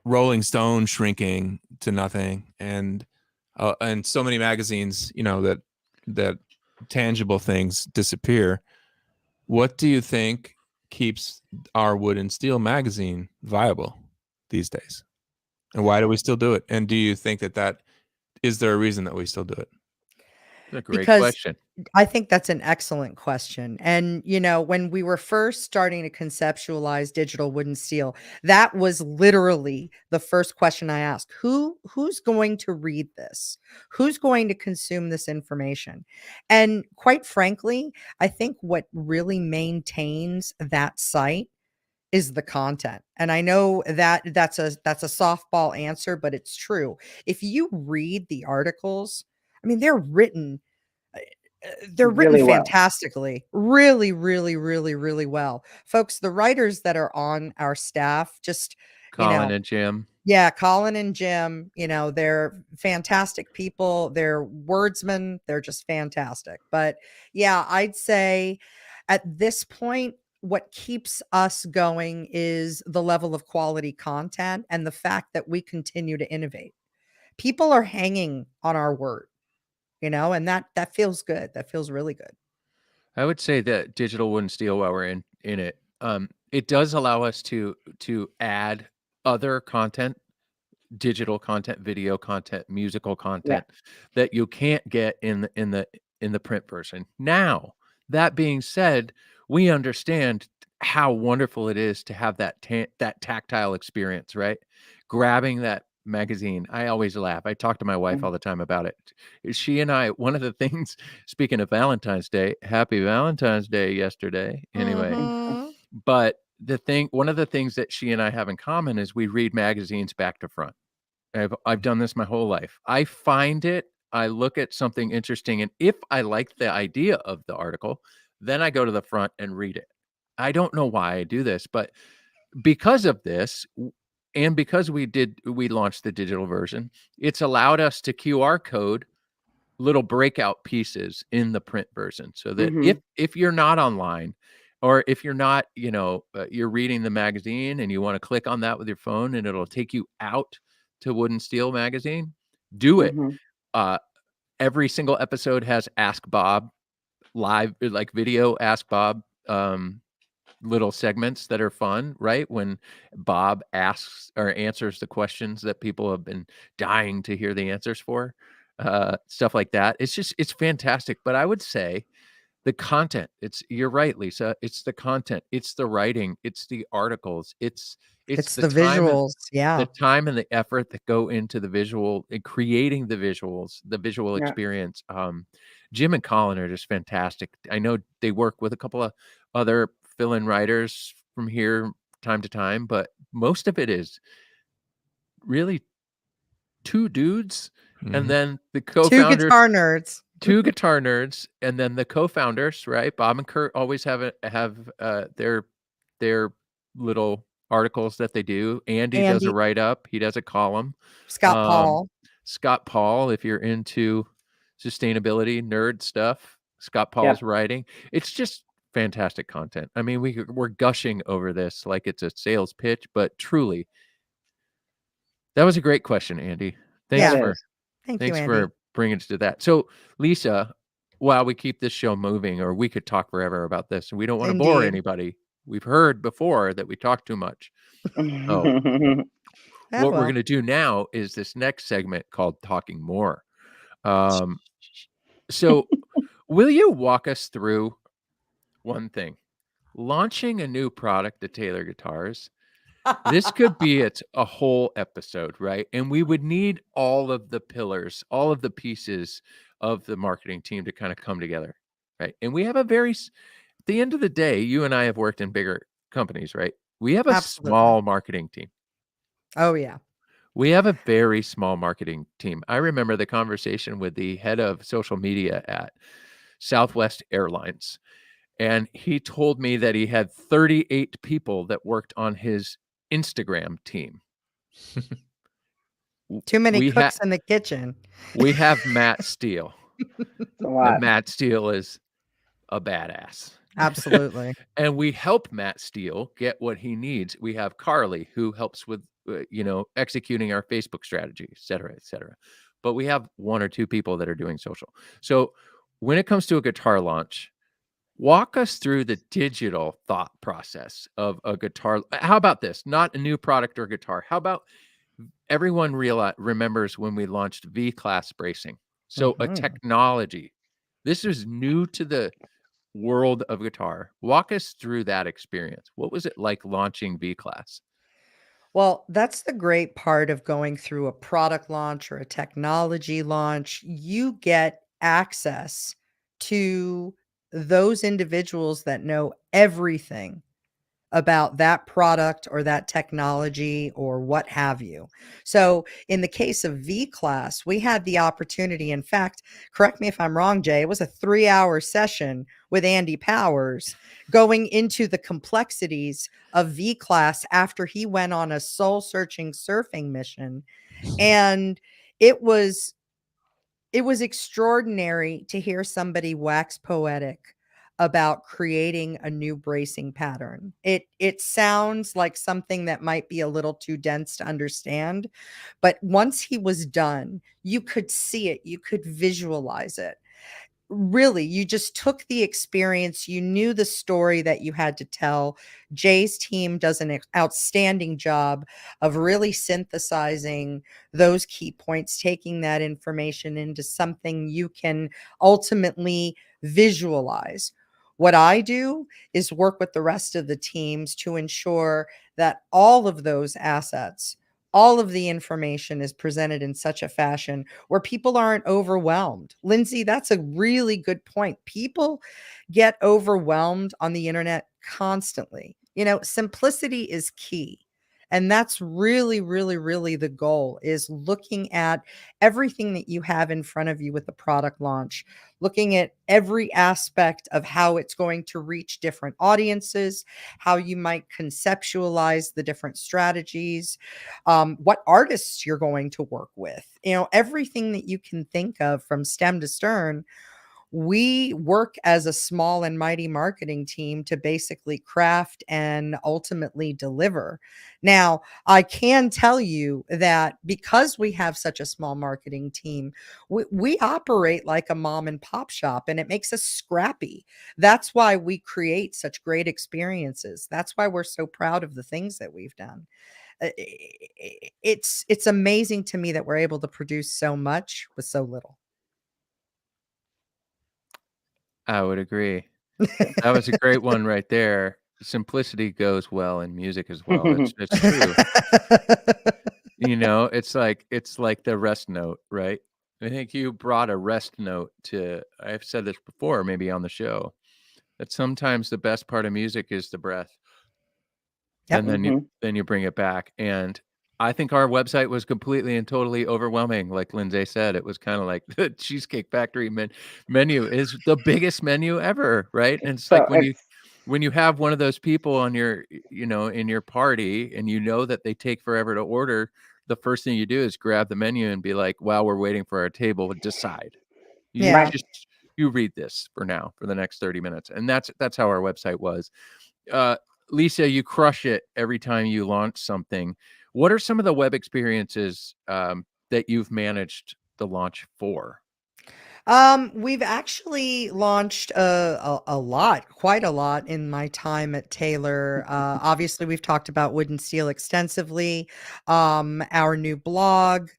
S4: Rolling Stone shrinking to nothing, and so many magazines, that tangible things disappear. What do you think keeps our Wood and Steel magazine viable these days? And why do we still do it? And do you think that is there a reason that we still do it?
S1: That's a great
S3: Because
S1: question.
S3: I think that's an excellent question. And, when we were first starting to conceptualize digital wood and steel, that was literally the first question I asked. Who's going to read this? Who's going to consume this information? And quite frankly, I think what really maintains that site is the content. And I know that that's a softball answer, but it's true. If you read the articles, I mean, they're written
S2: Really well.
S3: fantastically, really, really, really, really well. Folks, the writers that are on our staff, just,
S1: Colin and Jim.
S3: yeah, Colin and Jim, they're fantastic people. They're wordsmen. They're just fantastic. But yeah, I'd say at this point, what keeps us going is the level of quality content and the fact that we continue to innovate. People are hanging on our word. And that feels good. That feels really good.
S1: I would say that digital wood and steel, while we're in it, it does allow us to add other content, digital content, video content, musical content that you can't get in the print version. Now, that being said, we understand how wonderful it is to have that tactile experience, right? Grabbing that magazine. I always laugh. I talk to my wife all the time about it. She and I, one of the things, speaking of Valentine's Day, happy Valentine's Day yesterday. Anyway,
S3: Mhm.
S1: but one of the things that she and I have in common is we read magazines back to front. I've done this my whole life. I find it, I look at something interesting, and if I like the idea of the article, then I go to the front and read it. I don't know why I do this, but because of this, and because we launched the digital version, it's allowed us to QR code little breakout pieces in the print version, so that if you're not online, or if you're not, you're reading the magazine and you want to click on that with your phone and it'll take you out to Wood and Steel magazine, do it. Every single episode has Ask Bob live, like video Ask Bob little segments that are fun, right? When Bob asks or answers the questions that people have been dying to hear the answers for, stuff like that. It's fantastic. But I would say the content, you're right, Lisa. It's the content, it's the writing, it's the articles, it's
S3: It's
S1: the
S3: the visuals. Yeah.
S1: time and the effort that go into the visual and creating the visuals, the visual experience. Jim and Colin are just fantastic. I know they work with a couple of other fill-in writers from here time to time, but most of it is really two dudes and then the co-founders, two guitar nerds, and then the co-founders, right? Bob and Kurt always have their little articles that they do. Andy does a write-up. He does a column. Scott Paul, if you're into sustainability nerd stuff, Scott Paul's writing. It's just fantastic content. I mean, we're gushing over this like it's a sales pitch, but truly, that was a great question, Andy. Thanks for bringing us to that. So, Lisa, while we keep this show moving, or we could talk forever about this, and we don't want to bore anybody. We've heard before that we talk too much. What we're going to do now is this next segment called Talking More. So, will you walk us through one thing? Launching a new product to Taylor Guitars. This could be a whole episode, right? And we would need all of the pillars, all of the pieces of the marketing team to kind of come together, right? And we have at the end of the day, you and I have worked in bigger companies, right? We have a small marketing team.
S3: Oh, yeah.
S1: We have a very small marketing team. I remember the conversation with the head of social media at Southwest Airlines. And he told me that he had 38 people that worked on his Instagram team.
S3: Too many cooks in the kitchen.
S1: We have Matt Steele. Matt Steele is a badass.
S3: Absolutely.
S1: And we help Matt Steele get what he needs. We have Carly, who helps with, executing our Facebook strategy, et cetera, et cetera. But we have 1 or 2 people that are doing social. So when it comes to a guitar launch, walk us through the digital thought process of a guitar. How about this? Not a new product or guitar. How about everyone remembers when we launched V-Class bracing? So a technology. This is new to the world of guitar. Walk us through that experience. What was it like launching V-Class?
S3: Well, that's the great part of going through a product launch or a technology launch. You get access to those individuals that know everything about that product or that technology or what have you. So in the case of V-Class, we had the opportunity, in fact, correct me if I'm wrong, Jay, it was a 3-hour session with Andy Powers going into the complexities of V-Class after he went on a soul-searching surfing mission. And it was extraordinary to hear somebody wax poetic about creating a new bracing pattern. It sounds like something that might be a little too dense to understand, but once he was done, you could see it, you could visualize it. Really, you just took the experience, you knew the story that you had to tell. Jay's team does an outstanding job of really synthesizing those key points, taking that information into something you can ultimately visualize. What I do is work with the rest of the teams to ensure that all of those assets, all of the information is presented in such a fashion where people aren't overwhelmed. Lindsay, that's a really good point. People get overwhelmed on the internet constantly. Simplicity is key. And that's really, really, really the goal, is looking at everything that you have in front of you with the product launch, looking at every aspect of how it's going to reach different audiences, how you might conceptualize the different strategies, what artists you're going to work with, everything that you can think of from stem to stern. We work as a small and mighty marketing team to basically craft and ultimately deliver. Now, I can tell you that because we have such a small marketing team, we operate like a mom and pop shop, and it makes us scrappy. That's why we create such great experiences. That's why we're so proud of the things that we've done. It's amazing to me that we're able to produce so much with so little.
S1: I would agree. That was a great one right there. Simplicity goes well in music as well. It's true. It's like the rest note, right? I think you brought a rest note to. I've said this before, maybe on the show, that sometimes the best part of music is the breath.
S3: Yep.
S1: And then you bring it back. And I think our website was completely and totally overwhelming. Like Lindsay said, it was kind of like the Cheesecake Factory menu is the biggest menu ever, right? And it's like
S2: So it's
S1: when you have one of those people on your, in your party, and you know that they take forever to order, the first thing you do is grab the menu and be like, while we're waiting for our table, decide. You
S3: Yeah.
S2: right.
S1: just you read this for now for the next 30 minutes. And that's how our website was. Uh, Lisa, you crush it every time you launch something. What are some of the web experiences that you've managed the launch for?
S3: We've actually launched a lot, quite a lot in my time at Taylor. Obviously, we've talked about Wood and Steel extensively. Our new blog,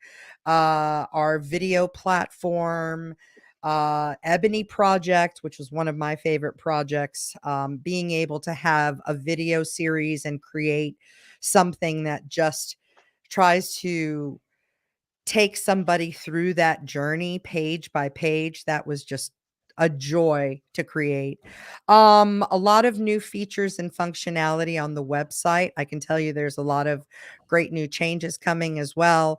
S3: our video platform, Ebony Project, which was one of my favorite projects. Being able to have a video series and create something that just tries to take somebody through that journey page by page, that was just a joy to create. A lot of new features and functionality on the website. I can tell you there's a lot of great new changes coming as well.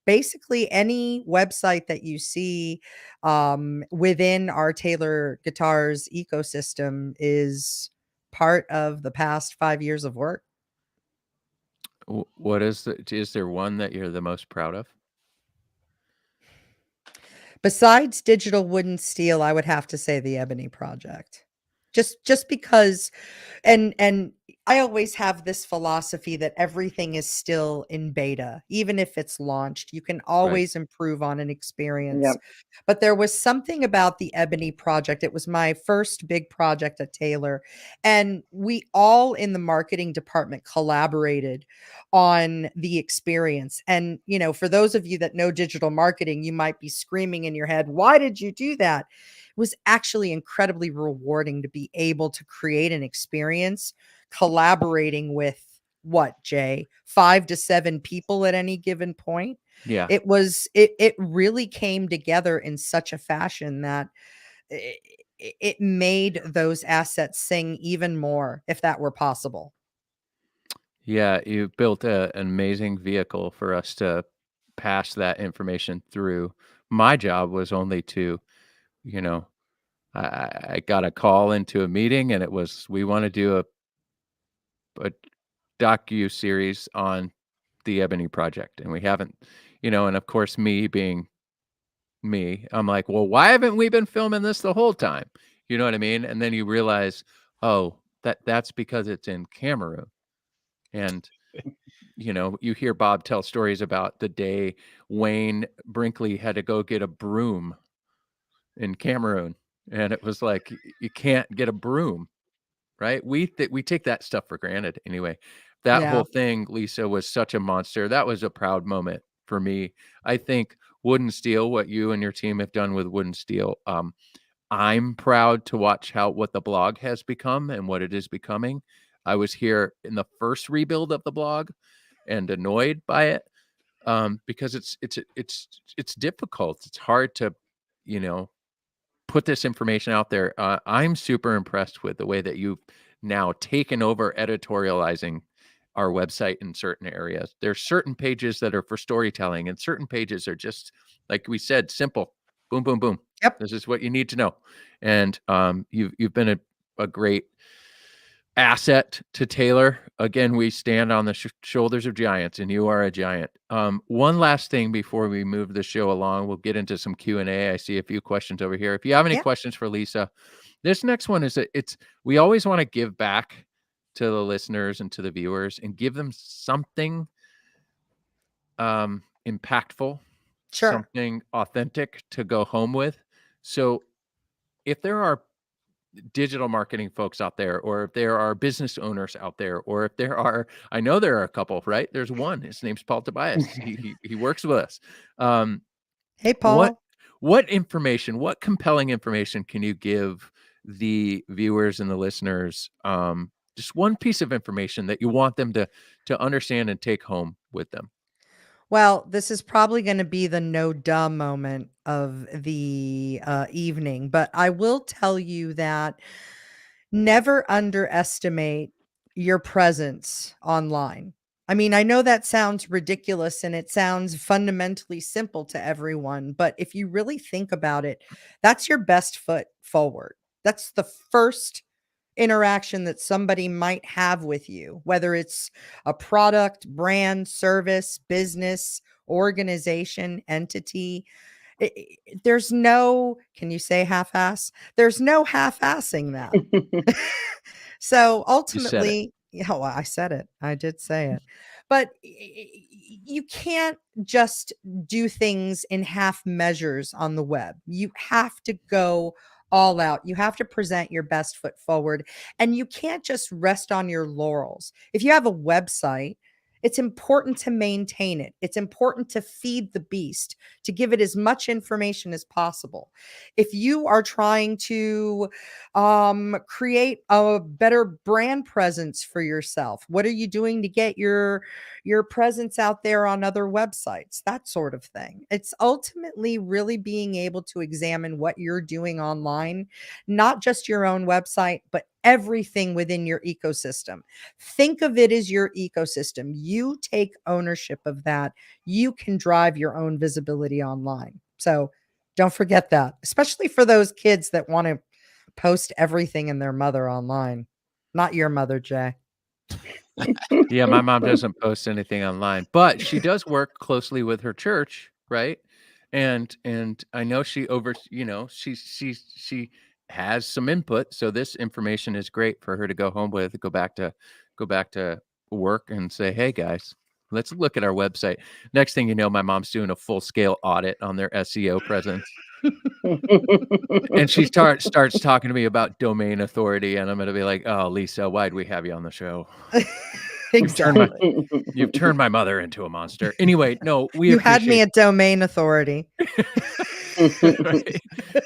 S3: Basically any website that you see within our Taylor Guitars ecosystem is part of the past 5 years of work.
S1: What is there one that you're the most proud of?
S3: Besides digital wood and steel, I would have to say the Ebony Project. Just because and I always have this philosophy that everything is still in beta. Even if it's launched, you can always improve on an experience.
S2: Yep.
S3: But there was something about the Ebony Project. It was my first big project at Taylor, and we all in the marketing department collaborated on the experience. And, you know, for those of you that know digital marketing, you might be screaming in your head, "Why did you do that?" It was actually incredibly rewarding to be able to create an experience collaborating with what, Jay, 5 to 7 people at any given point.
S1: Yeah.
S3: It really came together in such a fashion that it made those assets sing even more if that were possible.
S1: Yeah, you built an amazing vehicle for us to pass that information through. My job was only to, you know, I got a call into a meeting and it was, we want to do a docu series on the Ebony Project, and we haven't, and of course, me being me, I'm like, well, why haven't we been filming this the whole time? You know what I mean? And then you realize, oh, that's because it's in Cameroon. And you hear Bob tell stories about the day Wayne Brinkley had to go get a broom in Cameroon, and it was like, you can't get a broom, right? We take that stuff for granted anyway. That
S3: Yeah.
S1: whole thing, Lisa, was such a monster. That was a proud moment for me. I think Wood and Steel, what you and your team have done with Wood and Steel, I'm proud to watch what the blog has become and what it is becoming. I was here in the first rebuild of the blog and annoyed by it, because it's difficult. It's hard to, put this information out there. I'm super impressed with the way that you've now taken over editorializing our website in certain areas. There's certain pages that are for storytelling, and certain pages are just, like we said, simple. Boom, boom, boom.
S3: Yep.
S1: This is what you need to know. And you've been a great asset to Taylor. Again, we stand on the shoulders of giants, and you are a giant. One last thing before we move the show along, we'll get into some Q&A. I see a few questions over here. If you have any questions for Lisa, this next one is we always want to give back to the listeners and to the viewers and give them something impactful, something authentic to go home with. So if there are digital marketing folks out there, or if there are business owners out there, or if there are, I know there are a couple, right? There's one, his name's Paul Tobias. He works with us.
S3: Hey, Paul.
S1: What information, what compelling information can you give the viewers and the listeners? Just one piece of information that you want them to understand and take home with them.
S3: Well, this is probably going to be the no duh moment of the evening, but I will tell you that never underestimate your presence online. I mean, I know that sounds ridiculous and it sounds fundamentally simple to everyone, but if you really think about it, that's your best foot forward. That's the first interaction that somebody might have with you, whether it's a product, brand, service, business, organization, entity. There's no, can you say half-ass? There's no half-assing that. So ultimately, well, I said it. I did say it. But you can't just do things in half measures on the web. You have to go all out. You have to present your best foot forward, and you can't just rest on your laurels. If you have a website, it's important to maintain it. It's important to feed the beast, to give it as much information as possible. If you are trying to create a better brand presence for yourself, what are you doing to get your presence out there on other websites? That sort of thing. It's ultimately really being able to examine what you're doing online, not just your own website, but everything within your ecosystem. Think of it as your ecosystem. You take ownership of that. You can drive your own visibility online. So don't forget that, especially for those kids that want to post everything in their mother online. Not your mother, Jay.
S1: Yeah, my mom doesn't post anything online, but she does work closely with her church, right? and I know she she has some input, so this information is great for her to go home with, go back to work and say, hey guys, let's look at our website. Next thing you know, my mom's doing a full-scale audit on their SEO presence. And she starts talking to me about domain authority, and I'm going to be like, oh, Lisa, why'd we have you on the show?
S3: Exactly.
S1: You've turned my mother into a monster. Anyway, no,
S3: you had me at domain authority.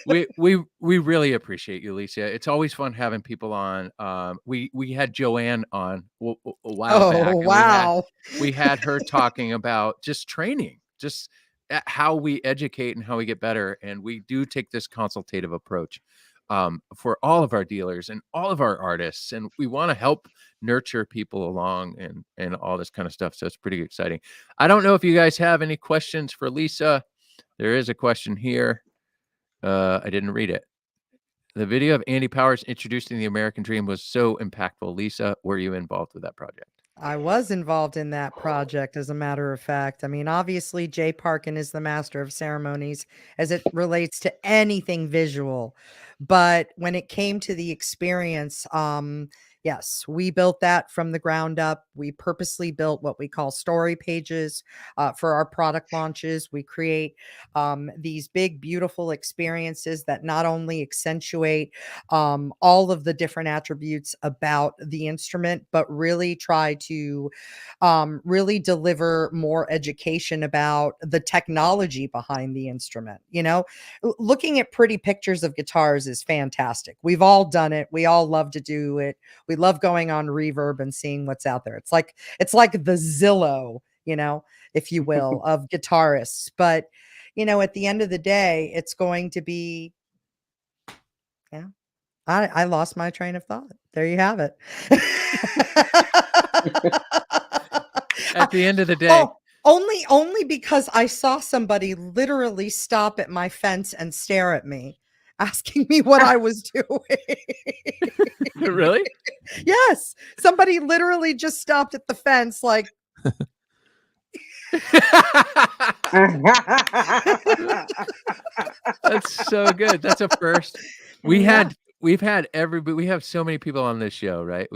S1: Right. We really appreciate you, Lisa. It's always fun having people on. We had Joanne on a while back.
S3: Oh, wow.
S1: We had her talking about just training, just how we educate and how we get better. And we do take this consultative approach for all of our dealers and all of our artists. And we want to help nurture people along and all this kind of stuff. So it's pretty exciting. I don't know if you guys have any questions for Lisa. There is a question here. I didn't read it. The video of Andy Powers introducing the American Dream was so impactful. Lisa, were you involved with that project?
S3: I was involved in that project, as a matter of fact. I mean, obviously, Jay Parkin is the master of ceremonies as it relates to anything visual. But when it came to the experience, yes, we built that from the ground up. We purposely built what we call story pages for our product launches. We create these big, beautiful experiences that not only accentuate all of the different attributes about the instrument, but really try to really deliver more education about the technology behind the instrument. You know, looking at pretty pictures of guitars is fantastic. We've all done it. We all love to do it. We love going on Reverb and seeing what's out there. It's like the Zillow, you know, if you will, of guitarists. But, you know, at the end of the day, it's going to be, yeah. I lost my train of thought. There you have it.
S1: At the end of the day.
S3: Only because I saw somebody literally stop at my fence and stare at me, asking me what I was doing.
S1: Really?
S3: Yes. Somebody literally just stopped at the fence like,
S1: that's so good. That's a first. We have so many people on this show, right?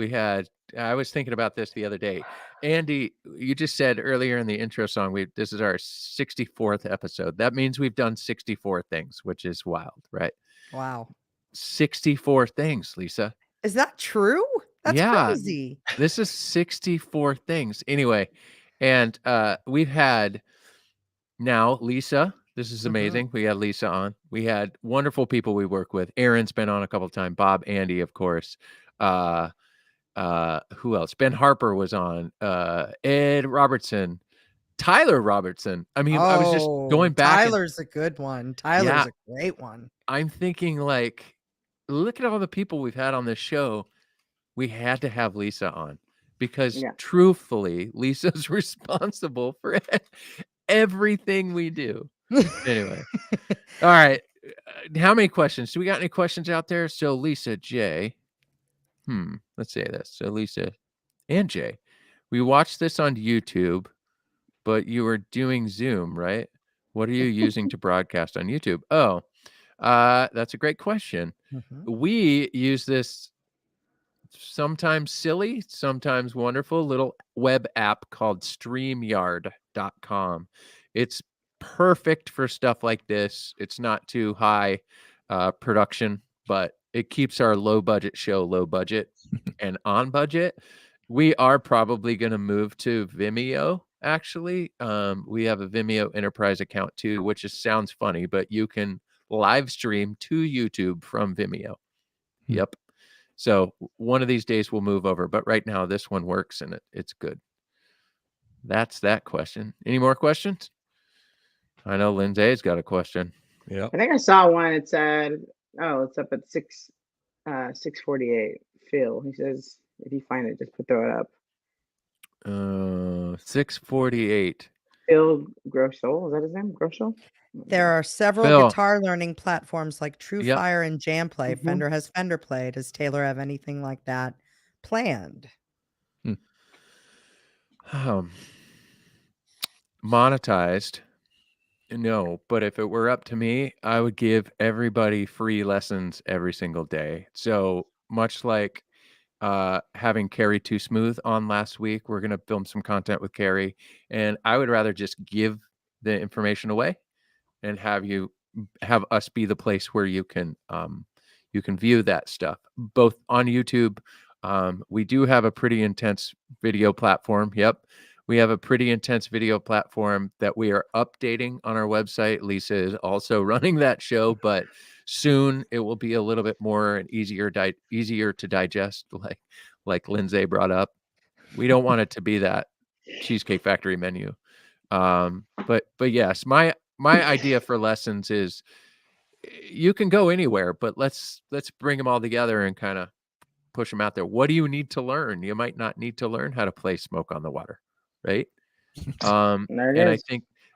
S1: I was thinking about this the other day. Andy, you just said earlier in the intro song, this is our 64th episode. That means we've done 64 things, which is wild, right?
S3: Wow.
S1: 64 things, Lisa.
S3: Is that true? That's crazy.
S1: This is 64 things. Anyway, and we've had now Lisa. This is amazing. We had Lisa on. We had wonderful people we work with. Aaron's been on a couple of times. Bob, Andy, of course. Who else? Ben Harper was on. Ed Robertson. Tyler Robertson. I mean, I was just going back.
S3: Tyler's a good one. Tyler's a great one.
S1: I'm thinking, like, look at all the people we've had on this show. We had to have Lisa on because truthfully, Lisa's responsible for everything we do. Anyway. All right. How many questions? Do we got any questions out there? So Lisa, Jay. Let's say this. So Lisa and Jay, we watched this on YouTube, but you were doing Zoom, right? What are you using to broadcast on YouTube? Oh, that's a great question. We use this sometimes silly, sometimes wonderful little web app called StreamYard.com. It's perfect for stuff like this. It's not too high production, but it keeps our low budget show low budget and on budget. We are probably going to move to Vimeo. Actually, we have a Vimeo Enterprise account too, which sounds funny, but you can live stream to YouTube from Vimeo. Yep. So one of these days we'll move over, but right now this one works and it's good. That's that question. Any more questions? I know Lindsay's got a question.
S2: Yeah. I think I saw one. It said, "Oh, it's up at 6:48." Phil, he says, if you find it, just throw it up.
S1: 6:48.
S2: Phil Groschel, is that his name? Groschel?
S3: There are several guitar learning platforms like TrueFire and JamPlay. Fender has Fender Play. Does Taylor have anything like that planned?
S1: Monetized. No, but if it were up to me, I would give everybody free lessons every single day. So much like having Carrie Too Smooth on last week, we're gonna film some content with Carrie, and I would rather just give the information away and have us be the place where you can view that stuff both on YouTube. We do have a pretty intense video platform. Yep. We have a pretty intense video platform that we are updating on our website. Lisa is also running that show, but soon it will be a little bit more and easier to digest, like Lindsay brought up. We don't want it to be that Cheesecake Factory menu. But yes, my idea for lessons is you can go anywhere, but let's bring them all together and kind of push them out there. What do you need to learn? You might not need to learn how to play Smoke on the Water, right?
S2: There it
S1: And
S2: is.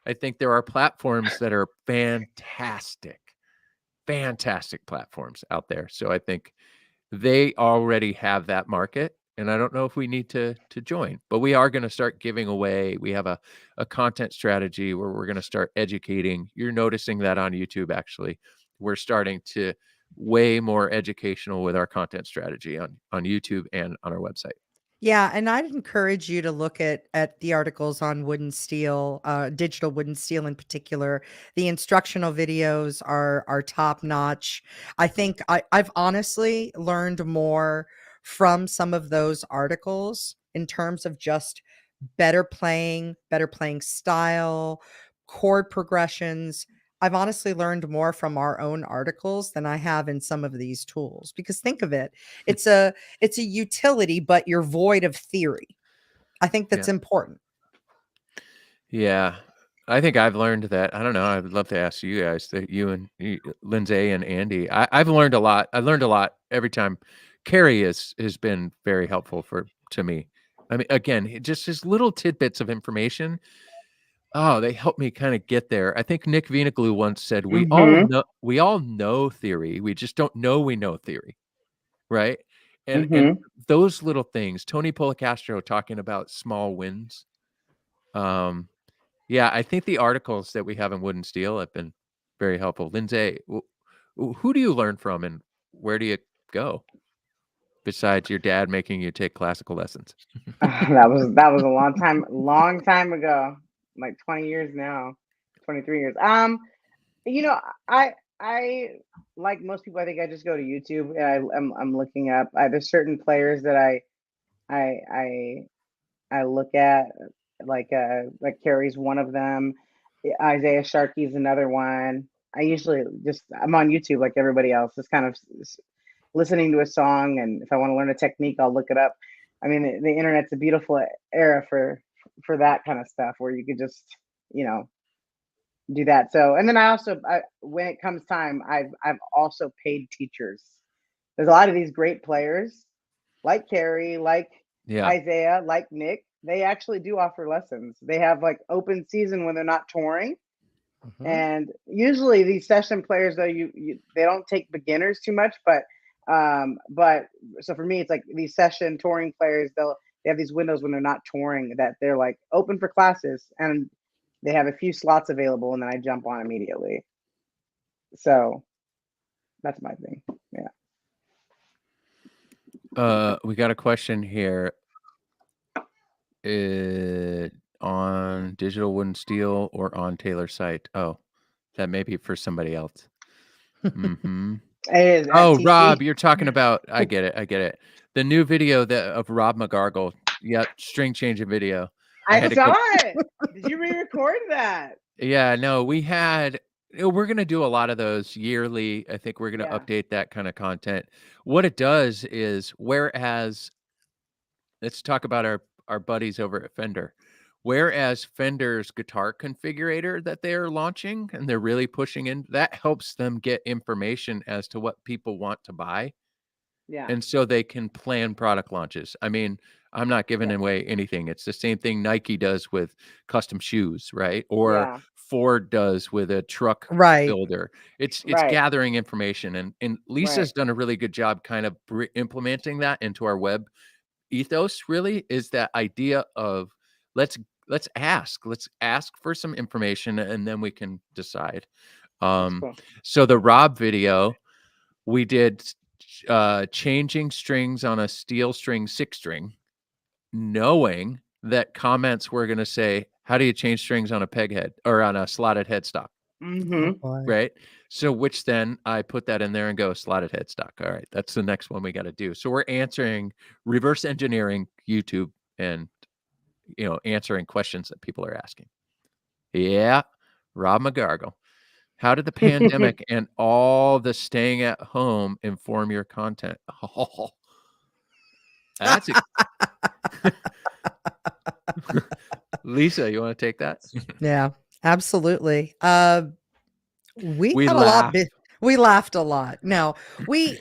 S1: I think there are platforms that are fantastic platforms out there. So I think they already have that market, and I don't know if we need to join, but we are going to start giving away. We have a content strategy where we're going to start educating. You're noticing that on YouTube, actually. We're starting to way more educational with our content strategy on YouTube and on our website.
S3: Yeah, and I'd encourage you to look at the articles on wood and steel, digital wood and steel in particular. The instructional videos are top notch. I think I've honestly learned more from some of those articles in terms of just better playing style, chord progressions. I've honestly learned more from our own articles than I have in some of these tools, because think of it, it's a utility, but you're void of theory. I think that's important.
S1: Yeah. I think I've learned that. I don't know. I'd love to ask you guys, that you and Lindsay and Andy. I've learned a lot. I learned a lot every time. Carrie has been very helpful to me. I mean, again, just his little tidbits of information. Oh, they help me kind of get there. I think Nick Vinoglou once said, we all know theory. We just don't know we know theory. Right. And those little things, Tony Policastro talking about small wins. Yeah, I think the articles that we have in Wood and Steel have been very helpful. Lindsay, who do you learn from, and where do you go besides your dad making you take classical lessons?
S2: That was a long time ago, like 20 years now, 23 years. You know, I like most people, I think I just go to YouTube and I'm looking up. There's certain players that I look at, like Carrie's one of them. Isaiah Sharkey's another one. I'm on YouTube like everybody else, just kind of listening to a song, and if I want to learn a technique, I'll look it up. I mean, the internet's a beautiful era for that kind of stuff, where you could just, do that. So, and then when it comes time, I've also paid teachers. There's a lot of these great players, like Carrie, like Isaiah, like Nick. They actually do offer lessons. They have like open season when they're not touring. And usually these session players, though, they don't take beginners too much, but so for me, it's like these session touring players, they have these windows when they're not touring, that they're like open for classes, and they have a few slots available, and then I jump on immediately. So that's my thing. Yeah.
S1: We got a question here. On Digital Wood and Steel or on Taylor's site? Oh, that may be for somebody else.
S2: It is.
S1: Oh, Rob, you're talking about. I get it. The new video of Rob McGargle. Yep, string changing video.
S2: I saw it. Did you re-record that?
S1: Yeah, no, we're gonna do a lot of those yearly. I think we're gonna update that kind of content. What it does is, whereas, let's talk about our buddies over at Fender. Whereas Fender's guitar configurator that they're launching and they're really pushing in, that helps them get information as to what people want to buy.
S2: Yeah.
S1: And so they can plan product launches. I mean, I'm not giving away anything. It's the same thing Nike does with custom shoes, right? Or Ford does with a truck builder. It's gathering information. And Lisa's done a really good job kind of implementing that into our web ethos. Really is that idea of let's let's ask for some information, and then we can decide.
S2: Cool.
S1: So the Rob video, we did changing strings on a steel string 6-string, knowing that comments were going to say, how do you change strings on a peg head or on a slotted headstock?
S3: Oh, boy.
S1: Right. So which then I put that in there and go slotted headstock. All right. That's the next one we got to do. So we're reverse engineering YouTube and, answering questions that people are asking. Yeah. Rob McGargle. How did the pandemic and all the staying at home inform your content? Oh, that's Lisa, you want to take that?
S3: Yeah, absolutely. We
S1: We
S3: got a lot.
S1: laughed.
S3: We laughed a lot. No, we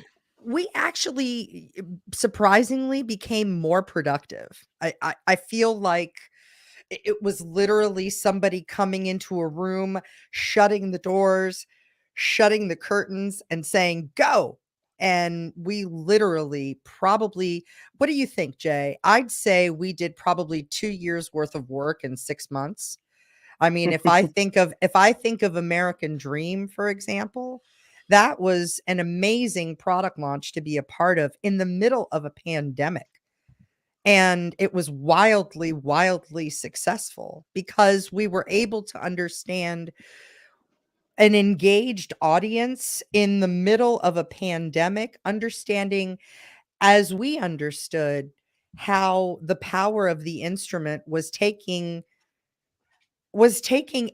S3: actually surprisingly became more productive. I feel like it was literally somebody coming into a room, shutting the doors, shutting the curtains, and saying, "Go." And we literally probably, what do you think, Jay? I'd say we did probably 2 years worth of work in 6 months. I mean, if I think of American Dream, for example, that was an amazing product launch to be a part of in the middle of a pandemic. And it was wildly, wildly successful because we were able to understand an engaged audience in the middle of a pandemic, understanding as we understood how the power of the instrument was taking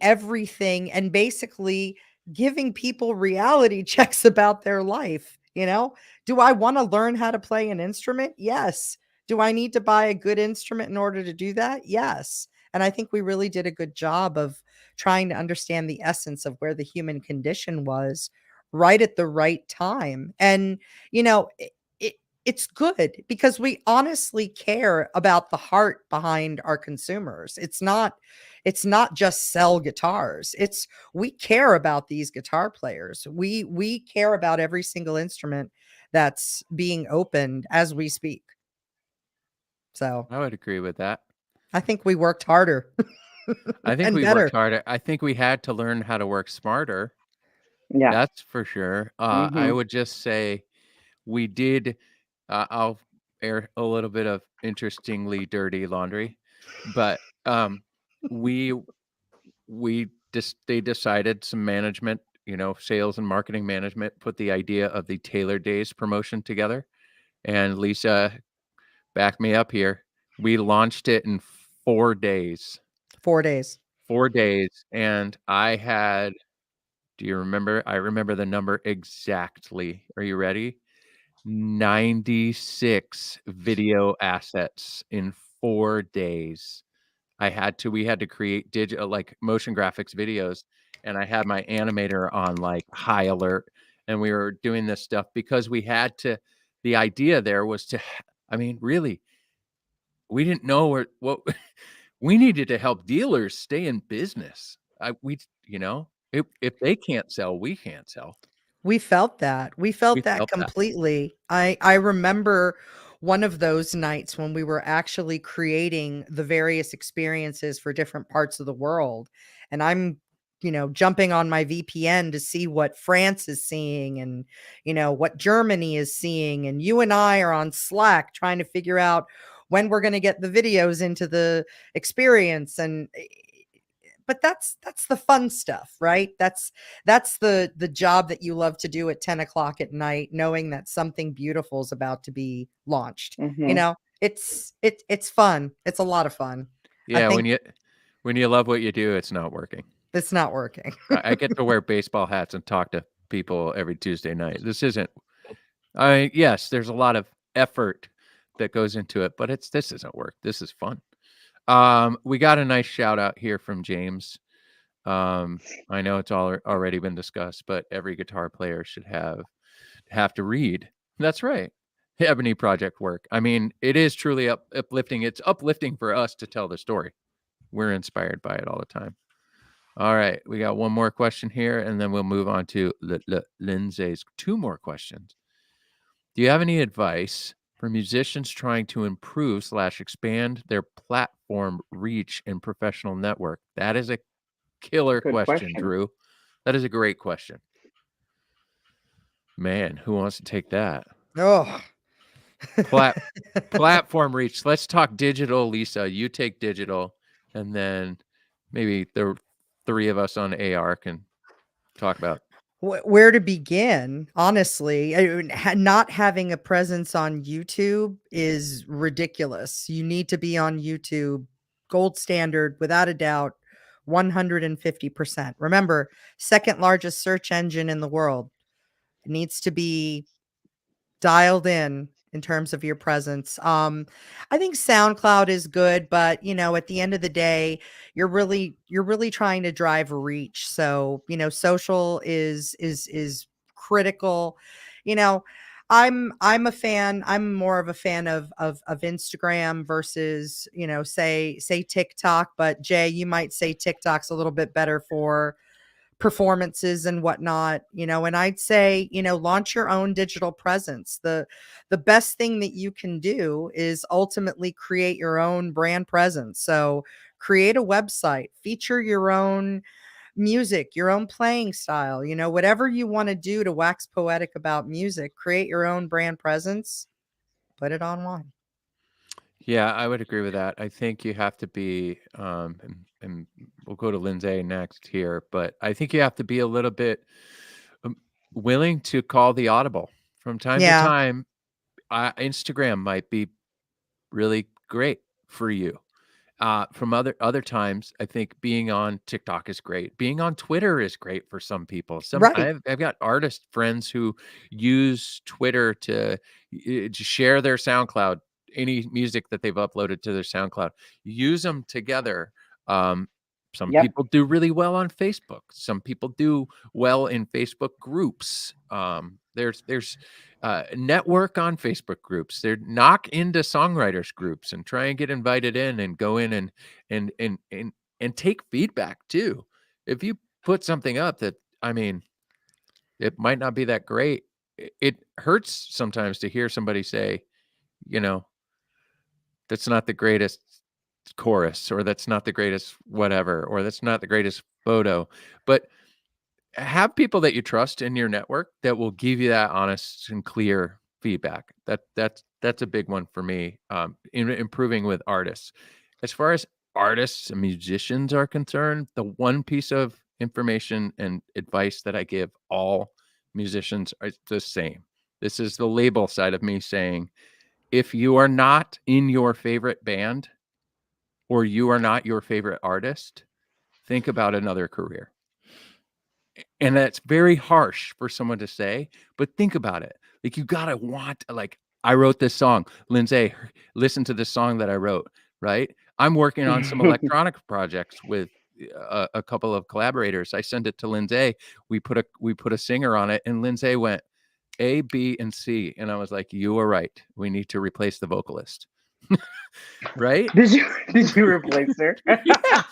S3: everything and basically giving people reality checks about their life. Do I want to learn how to play an instrument? Yes. Do I need to buy a good instrument in order to do that? Yes. And I think we really did a good job of trying to understand the essence of where the human condition was right at the right time. And, it's good because we honestly care about the heart behind our consumers. It's not just sell guitars. It's we care about these guitar players. We care about every single instrument that's being opened as we speak. So
S1: I would agree with that.
S3: I think we worked harder.
S1: I think
S3: and
S1: we
S3: better.
S1: worked harder. I think we had to learn how to work smarter.
S2: Yeah.
S1: That's for sure. I would just say we did. I'll air a little bit of interestingly dirty laundry, but we they decided, some management, sales and marketing management, put the idea of the Taylor Days promotion together. And Lisa, back me up here. We launched it in 4 days.
S3: 4 days.
S1: 4 days. And I had, do you remember? I remember the number exactly. Are you ready? 96 video assets in 4 days. We had to create digital, like motion graphics videos. And I had my animator on like high alert. And we were doing this stuff because we had to, the idea there was to, really, we didn't know what we needed to help dealers stay in business. If they can't sell, we can't sell.
S3: We felt that. We felt that completely. I remember one of those nights when we were actually creating the various experiences for different parts of the world. And I'm, jumping on my VPN to see what France is seeing and, what Germany is seeing. And you and I are on Slack trying to figure out when we're going to get the videos into the experience. But that's the fun stuff, right? That's the job that you love to do at 10 o'clock at night, knowing that something beautiful is about to be launched. It's fun. It's a lot of fun.
S1: Yeah, when you love what you do, it's not working.
S3: It's not working.
S1: I get to wear baseball hats and talk to people every Tuesday night. Yes, there's a lot of effort that goes into it, but this isn't work. This is fun. We got a nice shout out here from James. I know it's already been discussed, but every guitar player should have to read. That's right. Ebony Project work. It is truly uplifting. It's uplifting for us to tell the story. We're inspired by it all the time. All right. We got one more question here, and then we'll move on to Lindsay's 2 more questions. Do you have any advice for musicians trying to improve / expand their platform reach and professional network? That is a killer
S2: Good
S1: question,
S2: question.
S1: Drew. That is a great question. Man, who wants to take that?
S3: Oh.
S1: Platform reach. Let's talk digital, Lisa. You take digital, and then maybe the three of us on AR can talk about
S3: Where to begin, honestly. Not having a presence on YouTube is ridiculous. You need to be on YouTube, gold standard, without a doubt, 150%. Remember, second largest search engine in the world. It needs to be dialed in terms of your presence. I think SoundCloud is good, but at the end of the day, you're really trying to drive reach. So, social is critical. You know, I'm a fan. I'm more of a fan of Instagram versus, say TikTok, but Jay, you might say TikTok's a little bit better for performances and whatnot, and I'd say, launch your own digital presence. The best thing that you can do is ultimately create your own brand presence. So create a website, feature your own music, your own playing style, whatever you want to do to wax poetic about music, create your own brand presence, put it online.
S1: Yeah, I would agree with that. I think you have to be, and we'll go to Lindsay next here, but I think you have to be a little bit willing to call the audible from time to
S3: Yeah.
S1: time. Instagram might be really great for you. From other times, I think being on TikTok is great. Being on Twitter is great for some people.
S3: Right.
S1: I've got artist friends who use Twitter to share their SoundCloud, any music that they've uploaded to their SoundCloud, use them together. Um, some
S2: Yep.
S1: people do really well on Facebook. Some people do well in Facebook groups. There's network on Facebook groups. They're knock into songwriters groups and try and get invited in and go in and take feedback too. If you put something up that, I mean, it might not be that great, it hurts sometimes to hear somebody say, that's not the greatest chorus, or that's not the greatest whatever, or that's not the greatest photo. But have people that you trust in your network that will give you that honest and clear feedback. That's a big one for me, in improving with artists. As far as artists and musicians are concerned, the one piece of information and advice that I give all musicians is the same. This is the label side of me saying, if you are not in your favorite band or you are not your favorite artist, think about another career. And that's very harsh for someone to say, but think about it. Like, you gotta want, like, I wrote this song. Lindsay, listen to this song that I wrote, right? I'm working on some electronic projects with a couple of collaborators. I send it to Lindsay. We put a singer on it, and Lindsay went A, B, and C. And I was like, you were right. We need to replace the vocalist. Right?
S2: Did you replace her?
S1: Yeah.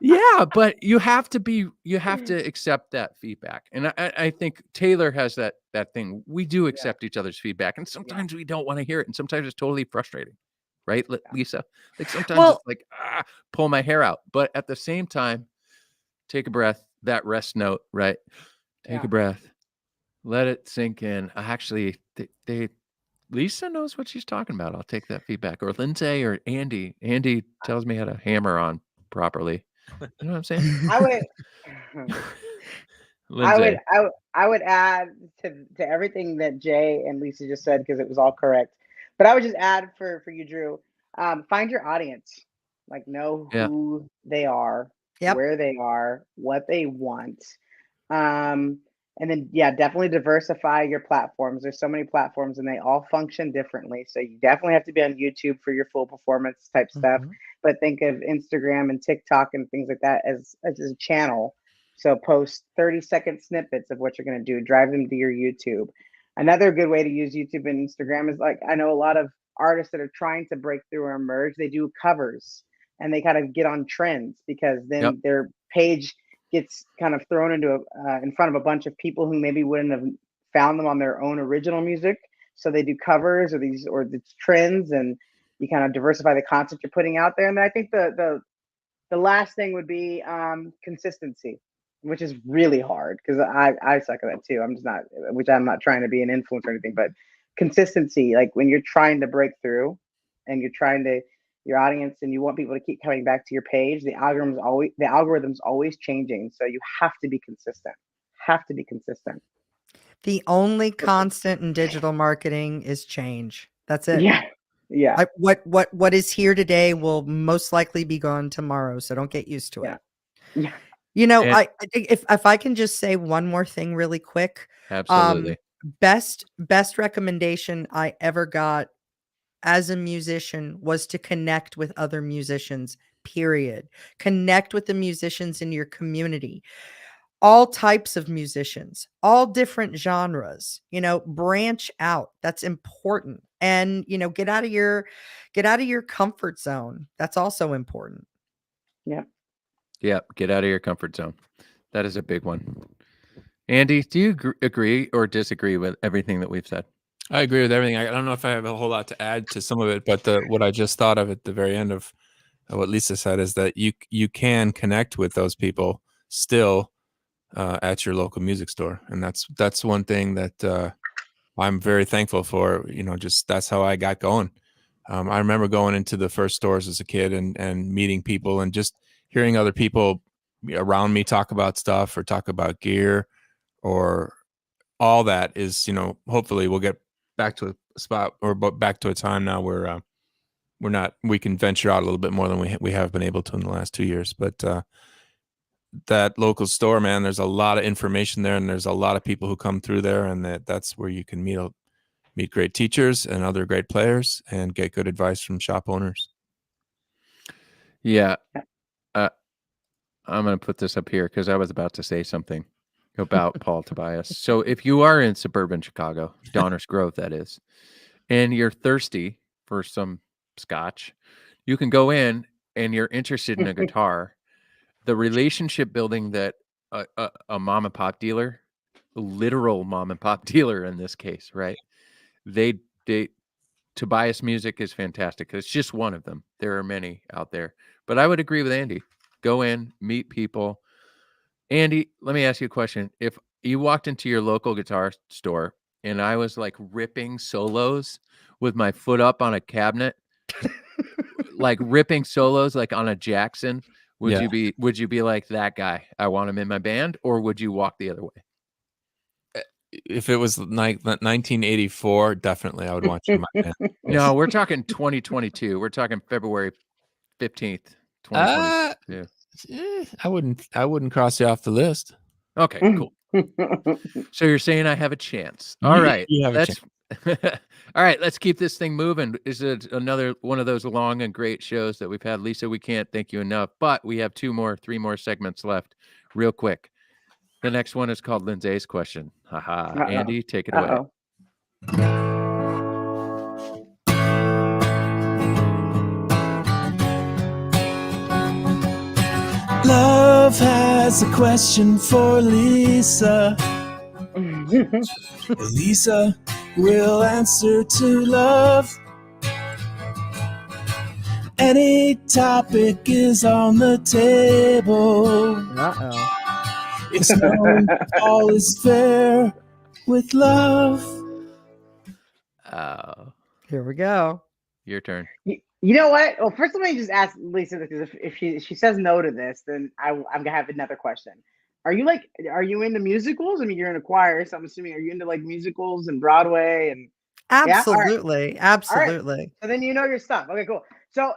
S1: Yeah, but you have to accept that feedback. And I think Taylor has that thing. We do accept each other's feedback, and sometimes we don't want to hear it, and sometimes it's totally frustrating. Right, Lisa? Like, sometimes it's like, pull my hair out. But at the same time, take a breath, that rest note, right? Take a breath. Let it sink in. Actually, Lisa knows what she's talking about. I'll take that feedback. Or Lindsay or Andy. Andy tells me how to hammer on properly. You know what I'm saying? Lindsay.
S2: I would add to everything that Jay and Lisa just said, because it was all correct. But I would just add for you, Drew, find your audience. Like, know who they are, where they are, what they want. And then, definitely diversify your platforms. There's so many platforms and they all function differently. So you definitely have to be on YouTube for your full performance type stuff. But think of Instagram and TikTok and things like that as a channel. So post 30-second snippets of what you're going to do, drive them to your YouTube. Another good way to use YouTube and Instagram is, like, I know a lot of artists that are trying to break through or emerge, they do covers and they kind of get on trends, because then their page gets kind of thrown into in front of a bunch of people who maybe wouldn't have found them on their own original music. So they do covers or the trends, and you kind of diversify the content you're putting out there. And I think the last thing would be consistency, which is really hard because I suck at that too. I'm not trying to be an influencer or anything, but consistency, like when you're trying to break through and you're trying to your audience and you want people to keep coming back to your page, the algorithm's always changing. So you have to be consistent.
S3: The only constant in digital marketing is change. That's it.
S2: Yeah.
S3: What is here today will most likely be gone tomorrow. So don't get used to it.
S2: Yeah.
S3: You know, if I can just say one more thing really quick.
S1: Absolutely.
S3: Best recommendation I ever got as a musician was to connect with other musicians, period. Connect with the musicians in your community. All types of musicians, all different genres, branch out. That's important. And, get out of your comfort zone. That's also important.
S2: Yeah.
S1: Yeah. Get out of your comfort zone. That is a big one. Andy, do you agree or disagree with everything that we've said?
S4: I agree with everything. I don't know if I have a whole lot to add to some of it, but what I just thought of at the very end of what Lisa said is that you can connect with those people still at your local music store, and that's one thing that I'm very thankful for. Just that's how I got going. I remember going into the first stores as a kid and meeting people and just hearing other people around me talk about stuff or talk about gear or all that is, hopefully we'll get back to a spot or back to a time now where we can venture out a little bit more than we have been able to in the last 2 years. But that local store, man, there's a lot of information there, and there's a lot of people who come through there, and that's where you can meet great teachers and other great players and get good advice from shop owners.
S1: Yeah. I'm going to put this up here because I was about to say something about Paul Tobias. So if you are in suburban Chicago, Downers Grove, that is, and you're thirsty for some scotch, you can go in and you're interested in a guitar. The relationship building that a mom and pop dealer, a literal mom and pop dealer in this case, right? Tobias Music is fantastic. It's just one of them. There are many out there, but I would agree with Andy. Go in, meet people. Andy, let me ask you a question. If you walked into your local guitar store and I was like ripping solos with my foot up on a cabinet, like ripping solos like on a Jackson, would you be like that guy? I want him in my band, or would you walk the other way?
S4: If it was like 1984, definitely I would want you in my band.
S1: No, we're talking 2022. We're talking February 15th, 2022.
S4: I wouldn't cross you off the list.
S1: Okay, cool. So you're saying I have a chance. All right.
S4: You have a chance.
S1: All right, let's keep this thing moving. Is it another one of those long and great shows that we've had? Lisa, we can't thank you enough, but we have 3 more segments left real quick. The next one is called Lindsay's question. Haha. Andy, take it away.
S4: Love has a question for Lisa. Lisa will answer to love. Any topic is on the table. It's known all is fair with love.
S3: Here we go.
S1: Your turn.
S2: You know what? Well, first let me just ask Lisa, because if she says no to this, then I'm gonna have another question. Are you into musicals? I mean, you're in a choir, so I'm assuming, are you into like musicals and Broadway and?
S3: Absolutely.
S2: Yeah?
S3: Absolutely.
S2: Right. So then you know your stuff. Okay, cool. So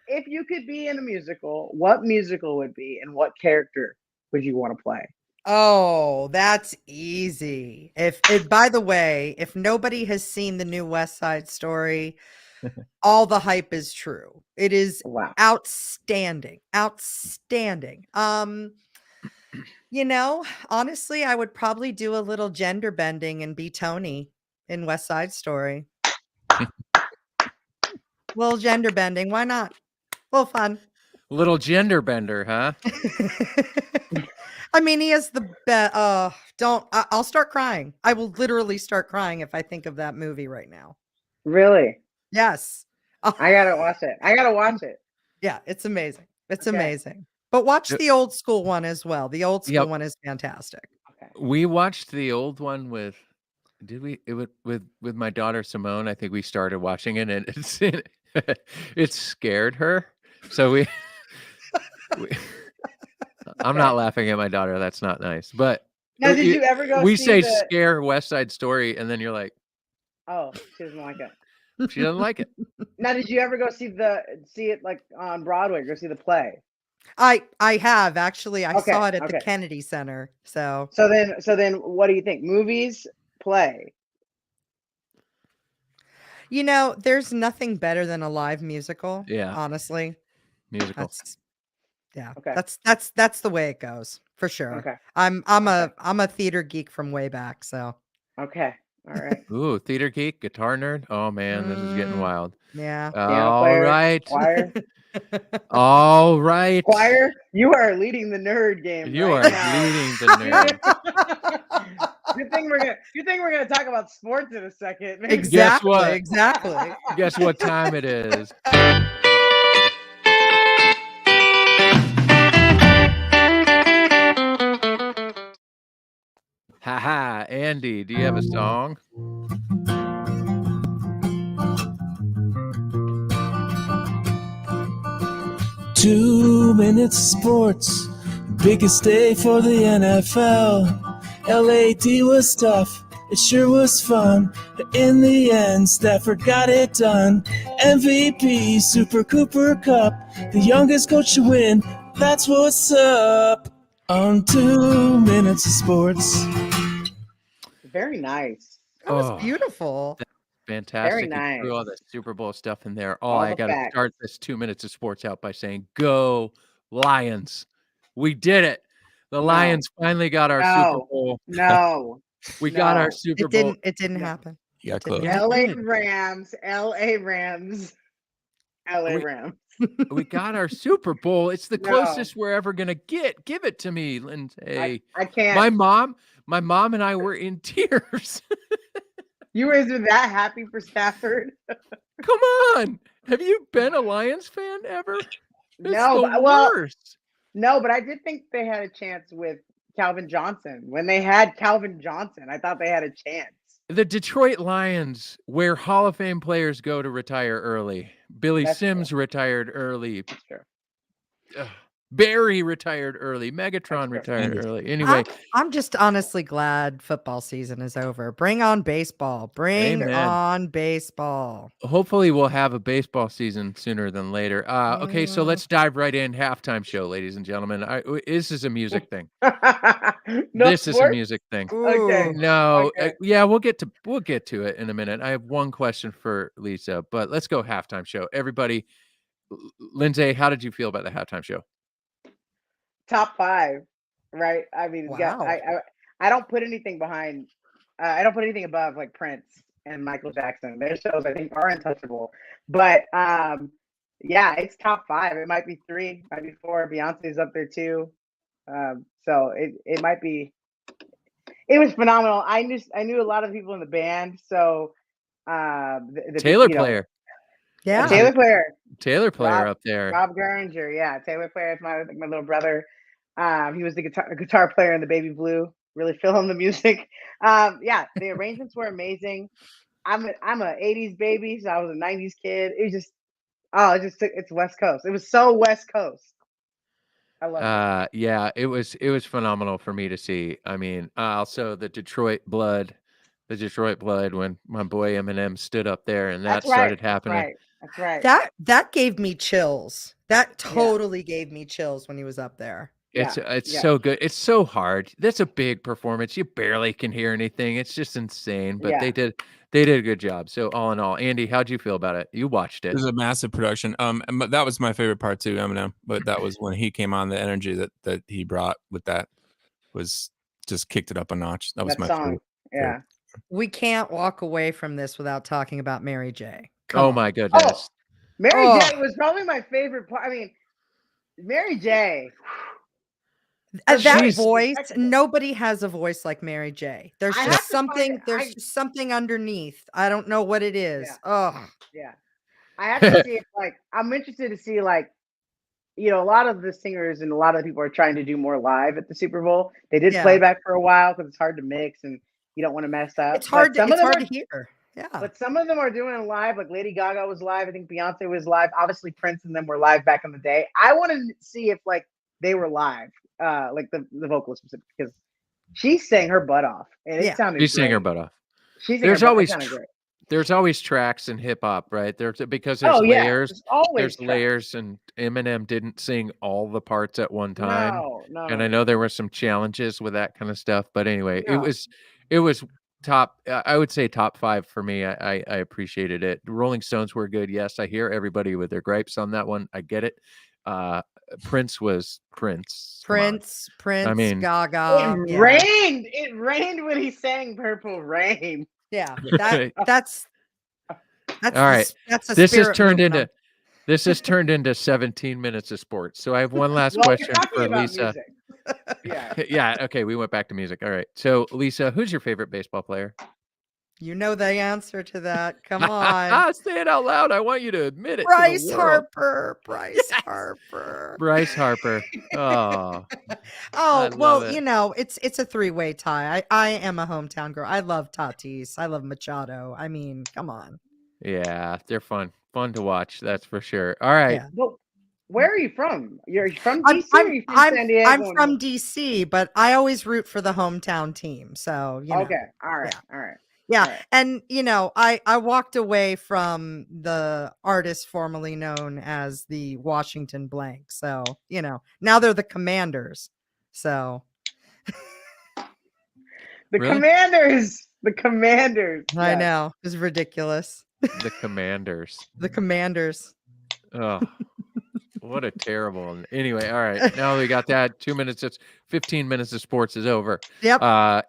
S2: if you could be in a musical, what musical would be and what character would you want to play?
S3: Oh, that's easy. If by the way, if nobody has seen the new West Side Story, all the hype is true. It is outstanding. Outstanding. Honestly, I would probably do a little gender bending and be Tony in West Side Story. Little gender bending. Why not? A little fun.
S1: Little gender bender, huh?
S3: I mean, he is the best. I'll start crying. I will literally start crying if I think of that movie right now.
S2: Really?
S3: Yes.
S2: I gotta watch it. I gotta watch it.
S3: Yeah, it's amazing. It's
S2: Okay.
S3: amazing. But watch
S1: Yep.
S3: the old school one as well. The old school
S1: Yep.
S3: one is fantastic.
S2: Okay.
S1: We watched the old one with with my daughter Simone. I think we started watching it, and it scared her. So we I'm not laughing at my daughter. That's not nice. But
S2: Now, did you ever go
S1: we
S2: see
S1: say
S2: the?
S1: scare West Side Story, and then you're like,
S2: Oh, she doesn't like it.
S1: she doesn't like it.
S2: Now, did you ever go see it like on Broadway? Go see the play?
S3: I have actually. I
S2: Okay,
S3: saw it at the
S2: okay.
S3: Kennedy Center. So
S2: So then, what do you think? Movies, play?
S3: you know, there's nothing better than a live musical.
S1: Yeah.
S3: Honestly,
S1: Musical.
S2: Okay.
S3: That's the way it goes for sure.
S2: Okay.
S3: I'm
S2: Okay.
S3: a theater geek from way back. So
S2: Okay. All right.
S1: Ooh, theater geek, guitar nerd. Oh man, this is getting wild.
S3: yeah.
S2: Piano
S1: All
S2: player,
S1: right.
S2: choir.
S1: All right.
S2: Choir. You are leading the nerd game.
S1: You
S2: right
S1: are
S2: now.
S1: leading the nerd.
S2: Good thing we're gonna talk about sports in a second. Maybe.
S3: Exactly.
S1: what?
S3: Exactly.
S1: Guess what time it is? Haha, Andy, do you have a song?
S4: Two minutes of sports, biggest day for the NFL. LAD was tough, it sure was fun. But in the end, Stafford got it done. MVP, Super Cooper Cup, the youngest coach to win. That's what's up on 2 minutes of sports.
S2: Very nice.
S3: That was beautiful.
S1: Fantastic.
S2: Very
S1: You threw all
S2: nice.
S1: the Super Bowl stuff in there.
S2: All
S1: I
S2: the
S1: got to
S2: facts.
S1: start this 2 minutes of sports out by saying, go Lions. We did it. The
S2: No.
S1: Lions finally got our Super
S2: No.
S1: Bowl.
S2: No.
S1: We got our
S2: No.
S1: Super Bowl.
S3: It didn't
S2: No.
S3: happen.
S4: You got close.
S1: Yeah.
S2: LA Rams. LA Rams. LA
S1: We-
S2: Rams.
S1: We got our Super Bowl. It's the
S2: No.
S1: closest we're ever gonna get. Give it to me, Lindsay.
S2: I can't.
S1: My mom and I were in tears.
S2: You guys were that happy for Stafford?
S1: Come on. Have you been a Lions fan ever? It's
S2: No,
S1: the
S2: well,
S1: worst.
S2: no, but I did think they had a chance with Calvin Johnson. When they had Calvin Johnson, I thought they had a chance.
S1: The Detroit Lions, where Hall of Fame players go to retire early. Billy
S2: That's
S1: Sims retired early.
S2: That's true.
S1: Barry retired early. Megatron
S2: That's
S1: retired
S4: true.
S1: early. Anyway,
S3: I'm just honestly glad football season is over. Bring on baseball. Bring
S1: Amen.
S3: on baseball.
S1: hopefully we'll have a baseball season sooner than later. Okay, so let's dive right in. Halftime show, ladies and gentlemen. This is a music thing.
S2: No
S1: This is a
S2: sports?
S1: music thing.
S2: Okay.
S3: Ooh.
S1: No,
S2: Okay.
S1: yeah, we'll get to it in a minute. I have one question for Lisa, but let's go halftime show. Everybody, Lindsay, how did you feel about the halftime show?
S2: Top 5, right? I mean, yeah,
S3: Wow.
S2: I don't put anything behind. I don't put anything above like Prince and Michael Jackson. Their shows I think are untouchable. But yeah, it's top 5. It might be 3, might be 4. Beyonce's up there too. So it might be. It was phenomenal. I knew a lot of people in the band. So the
S1: Taylor
S2: you know,
S1: player.
S3: Yeah.
S2: Taylor player.
S1: Taylor player
S2: Rob-
S1: up there.
S2: Rob Geringer, yeah, Taylor player is my little brother. He was the guitar player in the Baby Blue, really feeling the music. Yeah, the arrangements were amazing. I'm a 80s baby, so I was a 90s kid. It was just it's West Coast. It was so West Coast. I love it.
S1: Yeah, it was phenomenal for me to see. I mean, also the Detroit blood when my boy Eminem stood up there and that
S2: That's right.
S1: started
S2: That's
S1: happening.
S2: right. That's right.
S3: That gave me chills. That totally gave me chills when he was up there.
S1: It's
S2: Yeah.
S1: so good. It's so hard. That's a big performance. You barely can hear anything. It's just insane. But
S2: Yeah.
S1: they did a good job. So all in all, Andy, how'd you feel about it? You watched
S4: It
S1: it.
S4: was a massive production. And that was my favorite part too, Eminem. But that was when he came on. The energy that he brought with that was just kicked it up a notch. That was
S2: That
S4: my
S2: song.
S4: favorite.
S2: Yeah.
S3: We can't walk away from this without talking about Mary J. Come
S1: Oh
S3: on.
S1: my goodness.
S2: Mary
S3: Oh.
S2: J was probably my favorite part. I mean, Mary J.
S3: That
S1: She's-
S3: voice, nobody has a voice like Mary J. There's
S2: I
S3: just
S2: have to find
S3: something.
S2: it.
S3: There's just something underneath. I don't know what it is.
S2: Yeah.
S3: Oh,
S2: Yeah. I have to see if, like, I'm interested to see, like, you know, a lot of the singers and a lot of people are trying to do more live at the Super Bowl. They did
S3: Yeah.
S2: playback for a while because it's hard to mix and you don't want to mess up.
S3: it's hard.
S2: But
S3: It's hard to hear. Yeah.
S2: But some of them are doing it live. Like Lady Gaga was live. I think Beyonce was live. Obviously, Prince and them were live back in the day. I want to see if like they were live, like the vocalist specific, because she sang her butt off, and it sounded.
S1: She sang her
S2: great.
S1: butt off.
S2: She sang
S1: There's
S2: her butt- it
S1: always
S2: sounded great.
S1: There's always tracks in hip hop, right? Because there's
S2: Oh yeah,
S1: layers.
S2: there's always
S1: There's
S2: tracks.
S1: layers, and Eminem didn't sing all the parts at one time.
S2: No.
S1: And I know there were some challenges with that kind of stuff, but anyway,
S2: No.
S1: it was top. I would say top 5 for me. I appreciated it. The Rolling Stones were good. Yes, I hear everybody with their gripes on that one. I get it. Prince was Prince. Come on.
S3: Prince.
S1: I mean,
S3: Gaga.
S2: It rained. It rained when he sang "Purple Rain."
S3: Yeah, that's
S1: all right.
S3: That's a
S1: This has
S3: spirit
S1: turned
S3: movement.
S1: into This has turned into 17 minutes of sports. So I have one last
S2: Well, we're
S1: question
S2: talking
S1: for
S2: about
S1: Lisa.
S2: music. Yeah.
S1: Yeah. Okay. We went back to music. All right. So Lisa, who's your favorite baseball player?
S3: You know the answer to that. Come on.
S1: Say it out loud. I want you to admit it.
S3: Bryce
S1: to the world.
S3: Harper. Bryce Harper.
S1: Bryce Harper. Oh.
S3: Oh,
S1: love
S3: well,
S1: it.
S3: you know, it's a 3-way tie. I am a hometown girl. I love Tatis. I love Machado. I mean, come on.
S1: Yeah, they're fun. Fun to watch. That's for sure. All right.
S3: Yeah.
S2: Well, where are you from? You're from
S3: I'm,
S2: DC or are you from San Diego?
S3: I'm from DC, but I always root for the hometown team. So, you know.
S2: Okay. All right.
S3: Yeah.
S2: All right.
S3: Yeah.
S2: Right.
S3: And, you know, I walked away from the artist formerly known as the Washington Blank. So, you know, now they're the Commanders. So
S2: The
S1: Really?
S2: Commanders. The Commanders.
S3: I
S2: Yes.
S3: know. It's ridiculous.
S1: The Commanders.
S3: The Commanders.
S1: Oh, what a terrible. Anyway, all right. Now we got that. 2 minutes. It's 15 minutes of sports is over.
S3: Yep.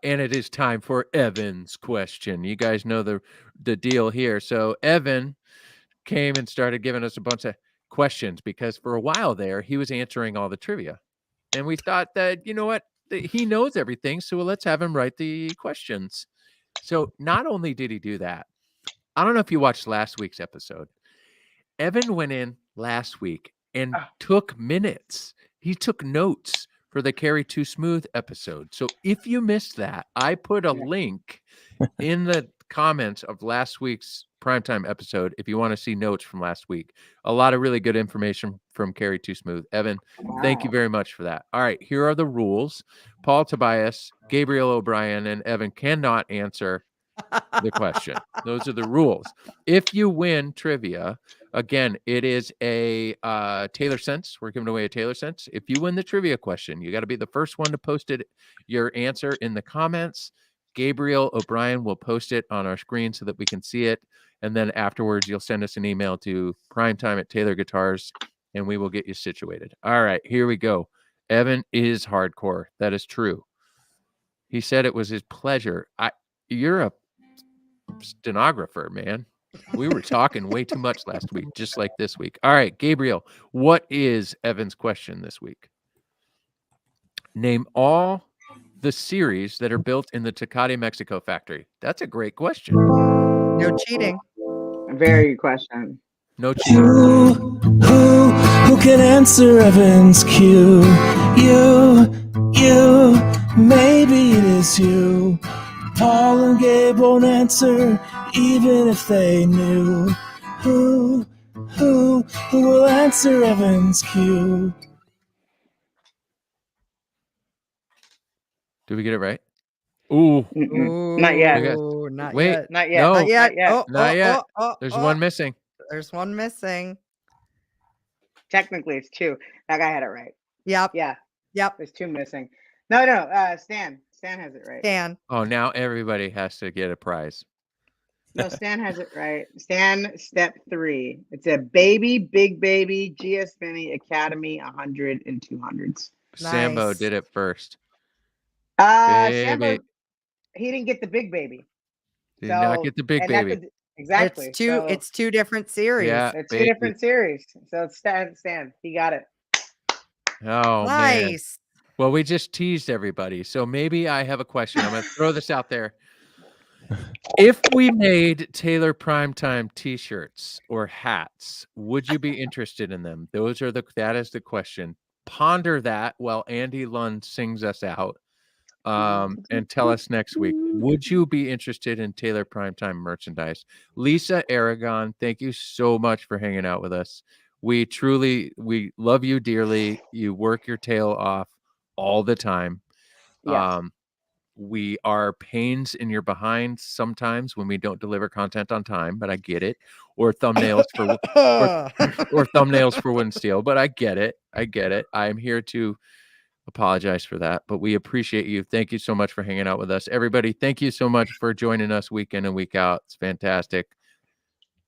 S1: And it is time for Evan's question. You guys know the deal here. So Evan came and started giving us a bunch of questions because for a while there he was answering all the trivia, and we thought that, you know what, he knows everything, so let's have him write the questions. So not only did he do that, I don't know if you watched last week's episode. Evan went in last week and took minutes. He took notes for the Carry Too Smooth episode. So if you missed that, I put a link in the comments of last week's Primetime episode if you want to see notes from last week. A lot of really good information from Carry Too Smooth. Evan, thank you very much for that. All right, here are the rules. Paul Tobias, Gabriel O'Brien, and Evan cannot answer the question. Those are the rules. If you win trivia, again, it is a Taylor Sense. We're giving away a Taylor Sense. If you win the trivia question, you got to be the first one to post your answer in the comments. Gabriel O'Brien will post it on our screen so that we can see it. And then afterwards, you'll send us an email to primetime@Taylor Guitars, and we will get you situated. All right, here we go. Evan is hardcore. That is true. He said it was his pleasure. You're a stenographer, man. We were talking way too much last week, just like this week. All right, Gabriel, what is Evan's question this week? Name all the series that are built in the Tecate, Mexico factory. That's a great question.
S3: No cheating.
S2: Very good question.
S1: No cheating.
S4: Who can answer Evan's cue? You, maybe it is you. Paul and Gabe won't answer, even if they knew. Who will answer Evan's cue?
S1: Did we get it right? Ooh.
S2: Not yet.
S3: Ooh, not
S1: Wait.
S3: yet.
S2: Not yet.
S1: No.
S3: Not yet.
S2: Not yet.
S3: Oh,
S1: Not
S3: oh,
S1: yet.
S3: oh, oh,
S1: There's
S3: oh.
S1: one missing.
S3: There's one missing.
S2: Technically, it's 2. That guy had it right.
S3: Yep.
S2: Yeah.
S3: Yep.
S2: There's 2 missing. No. Stan. Stan has it right.
S3: Dan.
S1: Oh, now everybody has to get a prize.
S2: No, Stan has it right. Stan, step 3. It's a baby, big baby, GS Finney Academy 100 and 200s.
S1: Sambo
S3: Nice.
S1: did it first.
S2: Sambo,
S1: Baby.
S2: he didn't get the big baby.
S1: Did not get the big baby.
S2: Exactly.
S3: It's two different series.
S1: Yeah.
S2: It's 2
S1: baby.
S2: different series. So it's Stan. He got it.
S1: Oh, man.
S3: Nice.
S1: Well, we just teased everybody. So maybe I have a question. I'm going to throw this out there. If we made Taylor Primetime t-shirts or hats, would you be interested in them? That is the question. Ponder that while Andy Lund sings us out. And tell us next week, would you be interested in Taylor Primetime merchandise? Lisa Aragon, thank you so much for hanging out with us. We love you dearly. You work your tail off all the time.
S2: Yes.
S1: We are pains in your behind sometimes when we don't deliver content on time, but I get it. Or thumbnails for or thumbnails for Wind Steel, but I get it. I'm here to apologize for that, but we appreciate you. Thank you so much for hanging out with us. Everybody, thank you so much for joining us week in and week out. It's fantastic.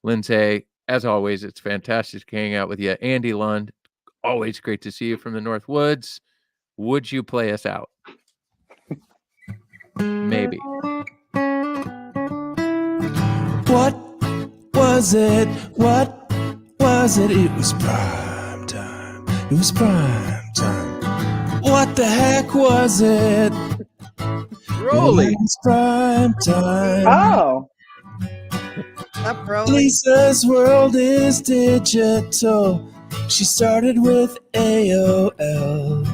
S1: Lindsay, as always, it's fantastic hanging out with you. Andy Lund, always great to see you from the North Woods. Would you play us out? Maybe.
S4: What was it? What was it? It was prime time. It was prime time. What the heck was it?
S1: Rolly.
S4: It was prime time.
S2: Oh.
S3: Up, Rolly.
S4: Lisa's world is digital. She started with AOL.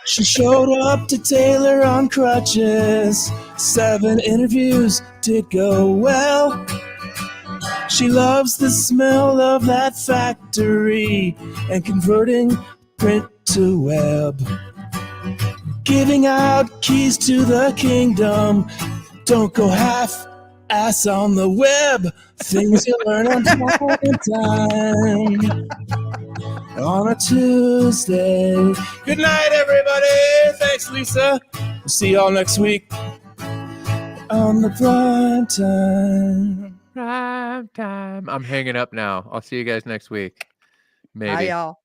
S4: She showed up to Taylor on crutches. 7 interviews did go well. She loves the smell of that factory and converting print to web. Giving out keys to the kingdom. Don't go half-ass on the web. Things you learn on time. On a Tuesday. Good night, everybody. Thanks, Lisa. We'll see y'all next week on the Prime Time.
S1: Prime time. I'm hanging up now. I'll see you guys next week. Maybe.
S3: Bye, y'all.